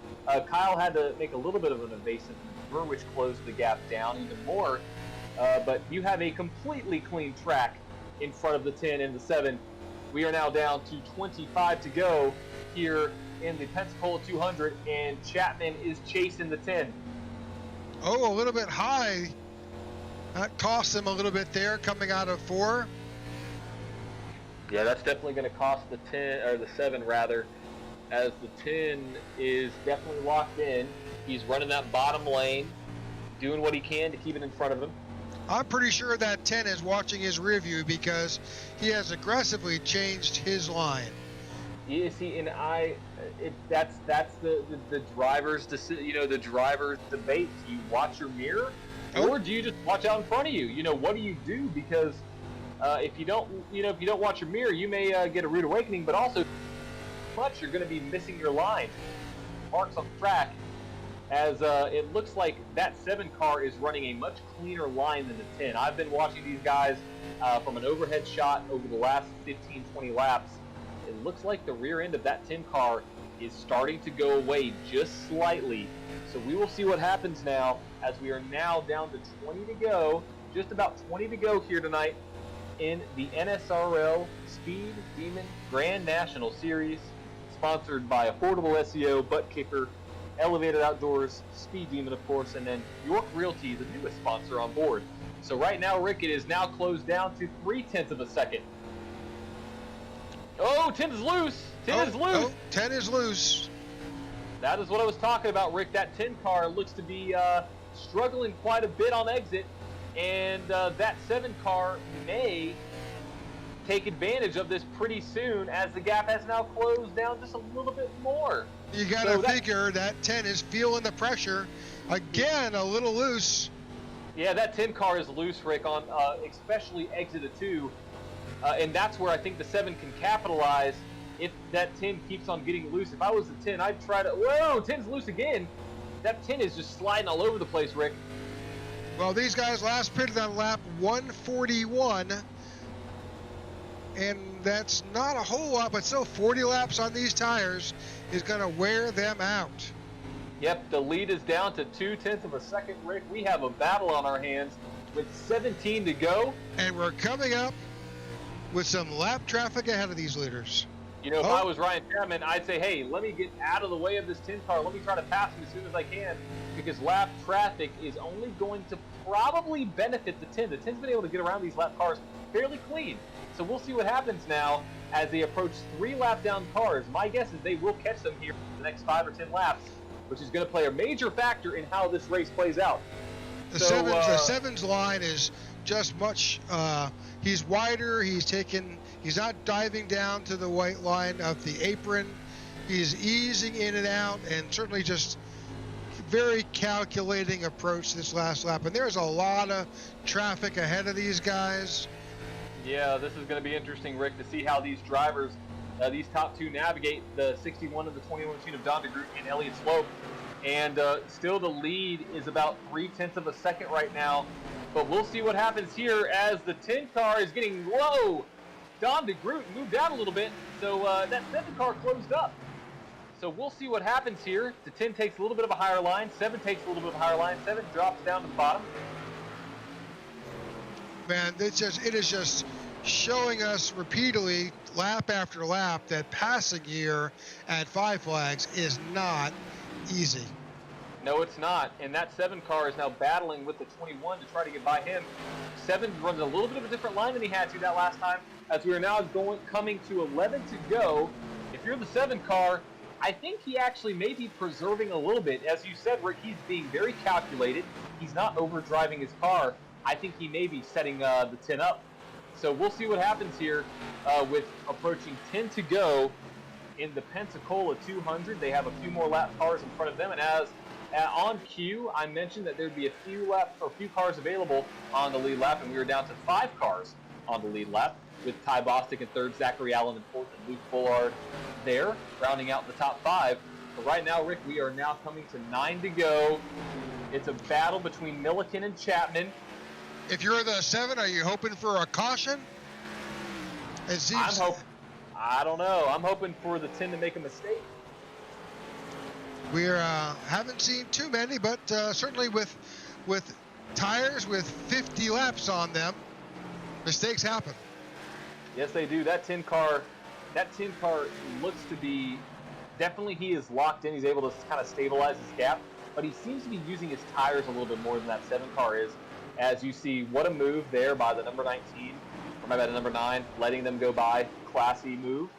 Kyle had to make a little bit of an evasive maneuver, which closed the gap down even more. But you have a completely clean track in front of the 10 and the 7. We are now down to 25 to go here in the Pensacola 200, and Chapman is chasing the 10. Oh, a little bit high. That cost him a little bit there coming out of 4. Yeah, that's definitely going to cost the 10, or the 7 rather, as the 10 is definitely locked in. He's running that bottom lane, doing what he can to keep it in front of him. I'm pretty sure that 10 is watching his rear view because he has aggressively changed his line. Yeah, see, and that's the driver's the driver's debate. Do you watch your mirror, or do you just watch out in front of you? What do you do? Because if you don't watch your mirror, you may get a rude awakening, but also you're going to be missing your line. Marks on the track, as it looks like that 7 car is running a much cleaner line than the 10. I've been watching these guys from an overhead shot over the last 15, 20 laps. It looks like the rear end of that 10 car is starting to go away just slightly. So we will see what happens now as we are now down to 20 to go, just about 20 to go here tonight in the NSRL Speed Demon Grand National Series, sponsored by Affordable SEO, Butt Kicker, Elevated Outdoors, Speed Demon, of course, and then York Realty, the newest sponsor on board. So right now, Rick, it is now closed down to 0.3 of a second. Oh, 10 is loose. 10 is loose. Oh, 10 is loose. That is what I was talking about, Rick. That 10 car looks to be struggling quite a bit on exit, and that 7 car may take advantage of this pretty soon as the gap has now closed down just a little bit more. You got to figure that 10 is feeling the pressure. Again, a little loose. Yeah, that 10 car is loose, Rick, on especially exit of 2. And that's where I think the 7 can capitalize if that 10 keeps on getting loose. If I was the 10, I'd try to... Whoa, 10's loose again. That 10 is just sliding all over the place, Rick. Well, these guys last pitted on lap 141. And that's not a whole lot, but still 40 laps on these tires is going to wear them out. Yep, the lead is down to 0.2 of a second, Rick. We have a battle on our hands with 17 to go. And we're coming up with some lap traffic ahead of these leaders. If I was Ryan Chapman, I'd say, hey, let me get out of the way of this 10 car. Let me try to pass him as soon as I can, because lap traffic is only going to probably benefit the 10. The 10's been able to get around these lap cars fairly clean. So we'll see what happens now as they approach 3 lap down cars. My guess is they will catch them here for the next 5 or 10 laps, which is going to play a major factor in how this race plays out. The 7's line is just much, he's wider, he's not diving down to the white line of the apron. He's easing in and out, and certainly just very calculating approach this last lap. And there's a lot of traffic ahead of these guys. Yeah, this is going to be interesting, Rick, to see how these drivers, these top 2 navigate the 61 and the 21 machine of Don DeGroot and Elliott Slope. And still the lead is about 0.3 of a second right now. But we'll see what happens here as the 10 car is getting low. Don DeGroot moved down a little bit, so that 7 car closed up. So we'll see what happens here. The 10 takes a little bit of a higher line. 7 takes a little bit of a higher line. 7 drops down to the bottom. Man, it is just showing us repeatedly, lap after lap, that passing here at Five Flags is not easy. No, it's not. And that 7 car is now battling with the 21 to try to get by him. 7 runs a little bit of a different line than he had to that last time. as we are now coming to 11 to go. If you're the 7 car, I think he actually may be preserving a little bit. As you said, Rick, he's being very calculated. He's not overdriving his car. I think he may be setting the 10 up. So we'll see what happens here with approaching 10 to go in the Pensacola 200. They have a few more lap cars in front of them, and as on cue, I mentioned that there'd be a few cars available on the lead lap, and we were down to 5 cars on the lead lap, with Ty Bostic in third, Zachary Allen in fourth, and Luke Bullard there, rounding out the top 5. But right now, Rick, we are now coming to 9 to go. It's a battle between Milliken and Chapman. If you're the 7, are you hoping for a caution? I don't know. I'm hoping for the 10 to make a mistake. We haven't seen too many, but certainly with tires with 50 laps on them, mistakes happen. Yes, they do. That 10 car looks to be definitely, he is locked in. He's able to kind of stabilize his gap, but he seems to be using his tires a little bit more than that 7 car is. As you see, what a move there by the number 19, or my bad, the number 9, letting them go by. Classy move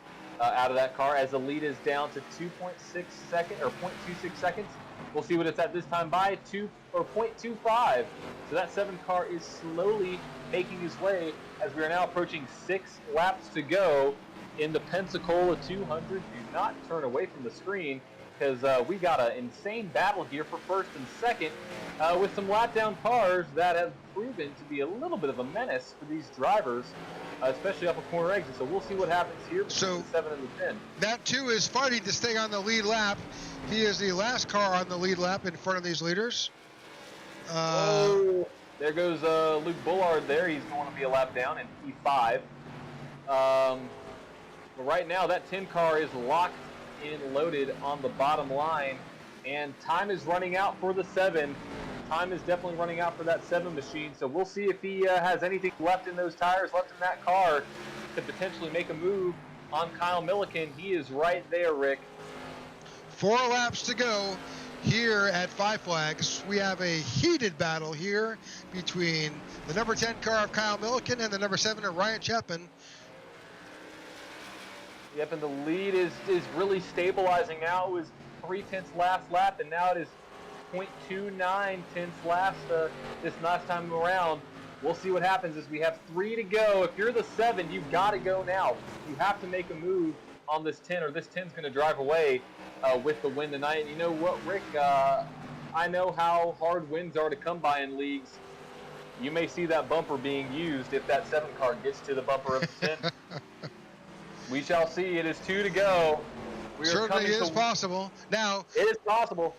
out of that car, as the lead is down to 2.6 seconds or 0.26 seconds. We'll see what it's at this time by 0.25. So that 7 car is slowly making his way as we are now approaching 6 laps to go in the Pensacola 200. Do not turn away from the screen, because we got an insane battle here for first and second with some lap down cars that have proven to be a little bit of a menace for these drivers, especially up a corner exit. So we'll see what happens here between the 7 and the 10. That too is fighting to stay on the lead lap. He is the last car on the lead lap in front of these leaders. There goes Luke Bullard there. He's going to be a lap down in P5. But right now that 10 car is locked in, loaded on the bottom line, and time is running out for the 7. Time is definitely running out for that 7 machine, so we'll see if he has anything left in those tires, left in that car, to potentially make a move on Kyle Milliken. He is right there, Rick. 4 laps to go here at Five Flags. We have a heated battle here between the number 10 car of Kyle Milliken and the number 7 of Ryan Chapman. Yep, and the lead is really stabilizing now. It was 0.3 last lap, and now it is 0.29 last this last time around. We'll see what happens as we have 3 to go. If you're the 7, you've got to go now. You have to make a move on this 10, or this 10's going to drive away with the win tonight. And you know what, Rick? I know how hard wins are to come by in leagues. You may see that bumper being used if that 7 car gets to the bumper of the 10. We shall see. It is 2 to go. Certainly is possible. Now, it is possible.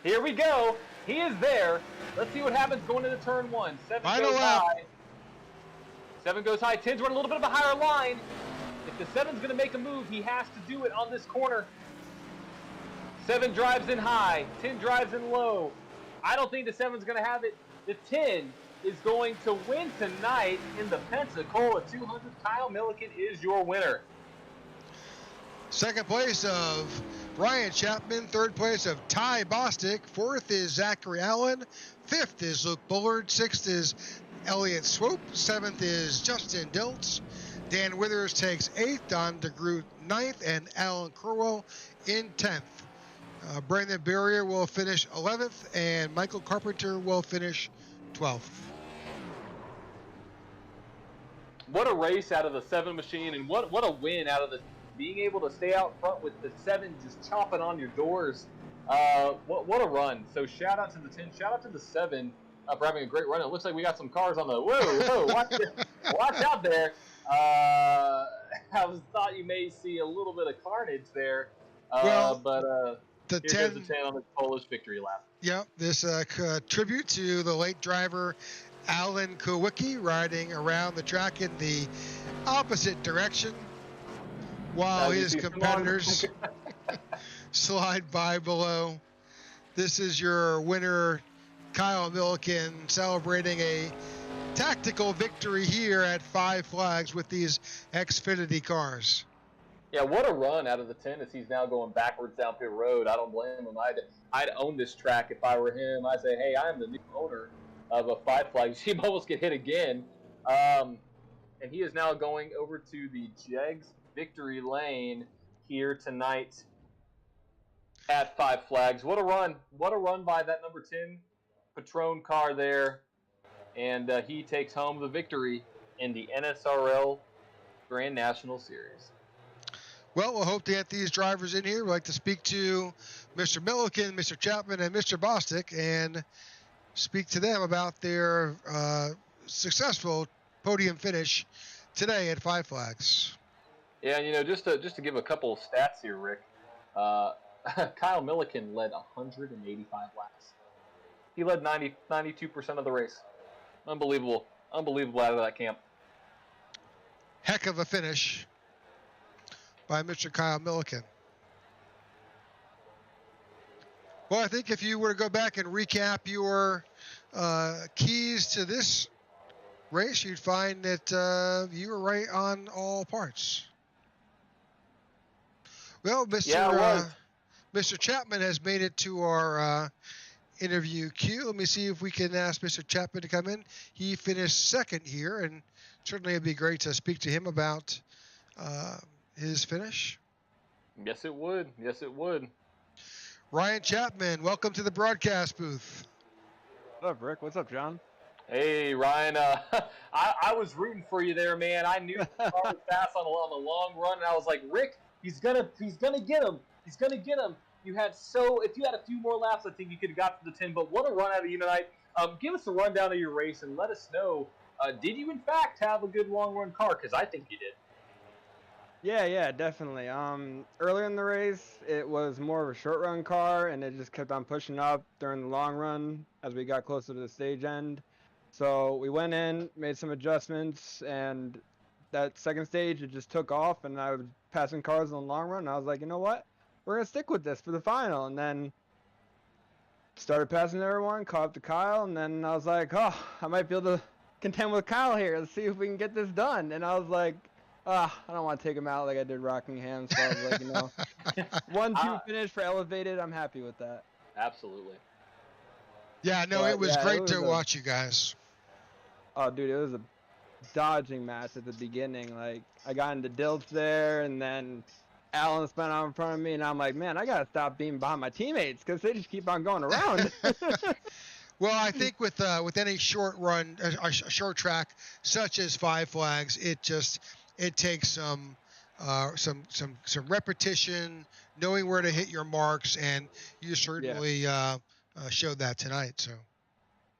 Here we go. He is there. Let's see what happens going into turn 1. 7 goes high. 7 goes high. 10's running a little bit of a higher line. If the 7's going to make a move, he has to do it on this corner. 7 drives in high. 10 drives in low. I don't think the 7's going to have it. The 10 is going to win tonight in the Pensacola 200. Kyle Milliken is your winner. Second place of Ryan Chapman. Third place of Ty Bostic. Fourth is Zachary Allen. Fifth is Luke Bullard. Sixth is Elliott Swope. Seventh is Justin Diltz. Dan Withers takes 8th. Don DeGroot 9th. And Alan Crowell in 10th. Brandon Berrier will finish 11th. And Michael Carpenter will finish 12th. What a race out of the 7 machine, and what a win out of the being able to stay out front with the 7 just chopping on your doors. What a run. So shout out to the 10, shout out to the 7 for having a great run. It looks like we got some cars on the whoa, watch out there. I thought you may see a little bit of carnage there. But the here goes the 10 on the Polish victory lap. Yep, this tribute to the late driver Alan Kowicki, riding around the track in the opposite direction while his competitors slide by below. This is your winner, Kyle Milliken, celebrating a tactical victory here at Five Flags with these Xfinity cars. Yeah, what a run out of the 10 as he's now going backwards down pit road. I don't blame him. I'd own this track if I were him. I'd say, hey, I'm the new owner of a Five Flags. You almost get hit again. and he is now going over to the Jegs victory lane here tonight at Five Flags. What a run. What a run by that number 10 Patron car there. And he takes home the victory in the NSRL Grand National Series. Well, we'll hope to get these drivers in here. We'd like to speak to Mr. Milliken, Mr. Chapman, and Mr. Bostic and speak to them about their successful podium finish today at Five Flags. Yeah, you know, just to give a couple of stats here, Rick. Kyle Milliken led 185 laps. He led 92% of the race. Unbelievable out of that camp. Heck of a finish by Mr. Kyle Milliken. Well, I think if you were to go back and recap your keys to this race, you'd find that you were right on all parts. Well, Mr. Chapman has made it to our interview queue. Let me see if we can ask Mr. Chapman to come in. He finished second here, and certainly it'd be great to speak to him about his finish. Yes, it would. Yes, it would. Ryan Chapman, welcome to the broadcast booth. What's up, Rick? What's up, John? Hey, Ryan. I was rooting for you there, man. I knew the car was fast on the long run, and I was like, Rick, he's gonna get him. He's gonna get him. If you had a few more laps, I think you could have got to the 10. But what a run out of you tonight. Give us a rundown of your race and let us know. Did you in fact have a good long run car? Because I think you did. Yeah, definitely. Earlier in the race, it was more of a short run car, and it just kept on pushing up during the long run as we got closer to the stage end. So we went in, made some adjustments, and that second stage, it just took off, and I was passing cars in the long run, and I was like, you know what? We're going to stick with this for the final. And then started passing everyone, caught up to Kyle, and then I was like, oh, I might be able to contend with Kyle here. Let's see if we can get this done. And I was like, I don't want to take him out like I did Rockingham. So I was like, 1-2 finish for elevated. I'm happy with that. Absolutely. Yeah, no, it was great to watch you guys. Oh, dude, it was a dodging match at the beginning. Like, I got into Dilts there, and then Alan spun out in front of me, and I'm like, man, I got to stop being behind my teammates because they just keep on going around. Well, I think with any short run, a short track such as Five Flags, it takes some repetition, knowing where to hit your marks, and you certainly showed that tonight. So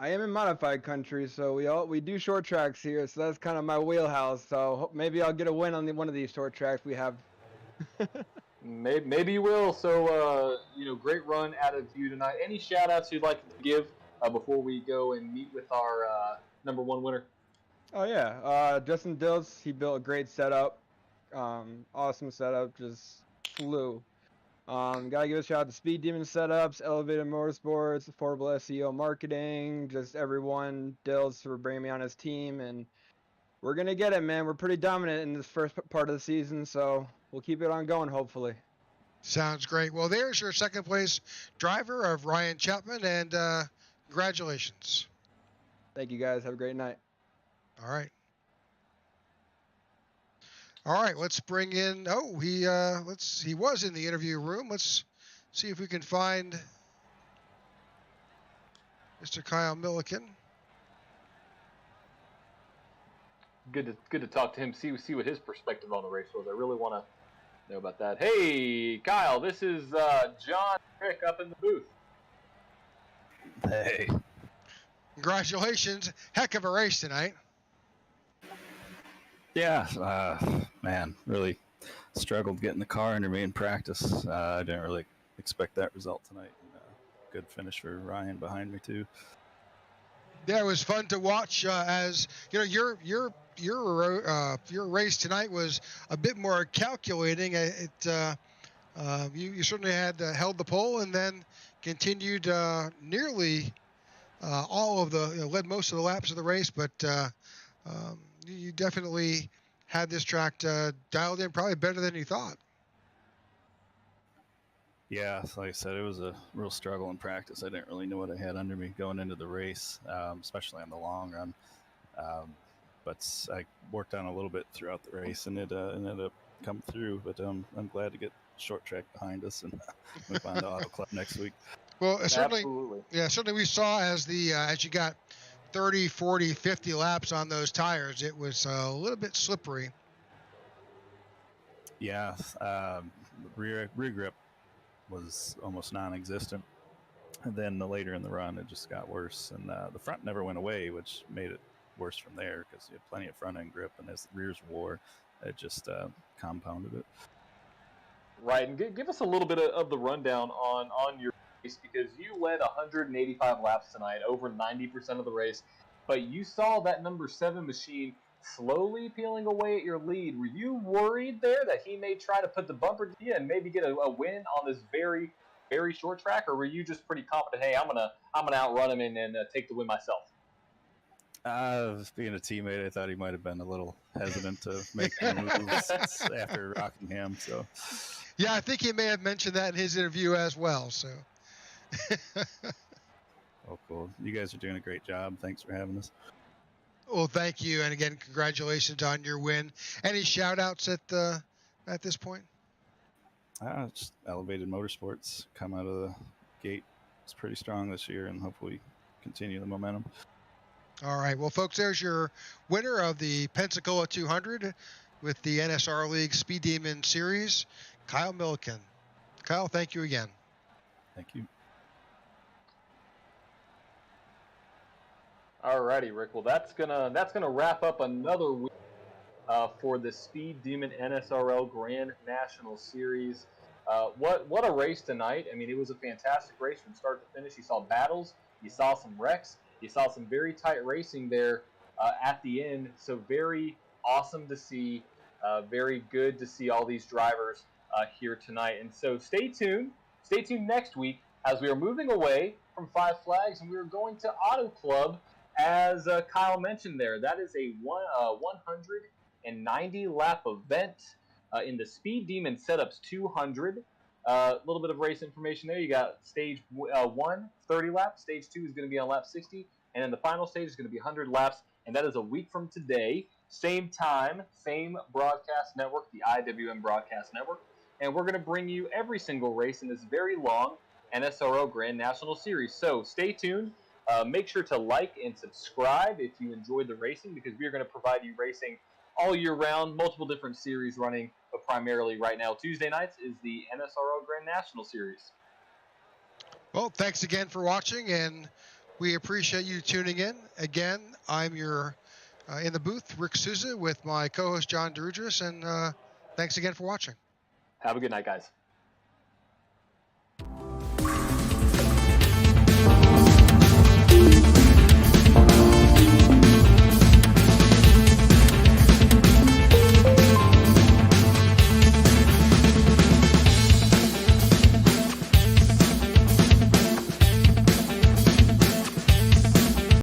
I am in modified country, so we do short tracks here, so that's kind of my wheelhouse. So maybe I'll get a win on one of these short tracks we have. Maybe you will. So great run out of you tonight. Any shout outs you'd like to give before we go and meet with our number one winner? Oh yeah, Justin Dills, he built a great setup. Awesome setup, just flew. Gotta give a shout out to Speed Demon Setups, Elevated Motorsports, Affordable SEO Marketing, just everyone, Dills for bringing me on his team, and we're gonna get it, man. We're pretty dominant in this first part of the season, so we'll keep it on going, hopefully. Sounds great. Well, there's your second place driver of Ryan Chapman, and congratulations. Thank you, guys. Have a great night. All right. Let's bring in. Oh, he was in the interview room. Let's see if we can find Mr. Kyle Milliken. Good to talk to him. See what his perspective on the race was. I really want to know about that. Hey, Kyle, this is John Rick up in the booth. Hey. Congratulations. Heck of a race tonight. Yeah, man, really struggled getting the car under me in practice. I didn't really expect that result tonight. Good finish for Ryan behind me too. Yeah, it was fun to watch. As you know, your race tonight was a bit more calculating. You certainly had held the pole and then continued nearly all of the led most of the laps of the race, but you definitely had this track dialed in probably better than you thought. Yeah, like I said, it was a real struggle in practice. I didn't really know what I had under me going into the race, especially on the long run. but I worked on a little bit throughout the race, and it ended up coming through. But I'm glad to get short track behind us and move on to Auto Club next week. Well, certainly, Absolutely. yeah, certainly we saw as you got 30, 40, 50 laps on those tires, it was a little bit slippery. Yeah, rear grip was almost non-existent, and then later in the run it just got worse, and the front never went away, which made it worse from there because you had plenty of front end grip, and as the rears wore, it just compounded it. Right, and give us a little bit of the rundown on your race, because you led 185 laps tonight, over 90% of the race, but you saw that number 7 machine slowly peeling away at your lead. Were you worried there that he may try to put the bumper to you and maybe get a win on this very, very short track, or were you just pretty confident, hey, I'm gonna outrun him and take the win myself? Being a teammate, I thought he might have been a little hesitant to make any moves after Rockingham. So, yeah, I think he may have mentioned that in his interview as well. So, oh, cool! You guys are doing a great job. Thanks for having us. Well, thank you, and again, congratulations on your win. Any shout-outs at this point? Just Elevated Motorsports come out of the gate. It's pretty strong this year, and hopefully continue the momentum. All right. Well, folks, there's your winner of the Pensacola 200 with the NSR League Speed Demon Series, Kyle Milliken. Kyle, thank you again. Thank you. All righty, Rick. Well, that's gonna wrap up another week for the Speed Demon NSRL Grand National Series. What a race tonight! I mean, it was a fantastic race from start to finish. You saw battles, you saw some wrecks, you saw some very tight racing there at the end. So very awesome to see. Very good to see all these drivers here tonight. And so stay tuned. Stay tuned next week as we are moving away from Five Flags and we are going to Auto Club, as Kyle mentioned there. That is a 190 lap event in the Speed Demon Setups 200. A little bit of race information there. You got stage 1, 30 laps. Stage 2 is going to be on lap 60. And then the final stage is going to be 100 laps. And that is a week from today. Same time, same broadcast network, the IWM Broadcast Network. And we're going to bring you every single race in this very long NSRL Grand National Series. So stay tuned. Make sure to like and subscribe if you enjoyed the racing, because we are going to provide you racing all year round, multiple different series running, but primarily right now, Tuesday nights is the NSRL Grand National Series. Well, thanks again for watching, and we appreciate you tuning in. Again, I'm your, in the booth, Rick Souza, with my co-host, John Drudris, and thanks again for watching. Have a good night, guys.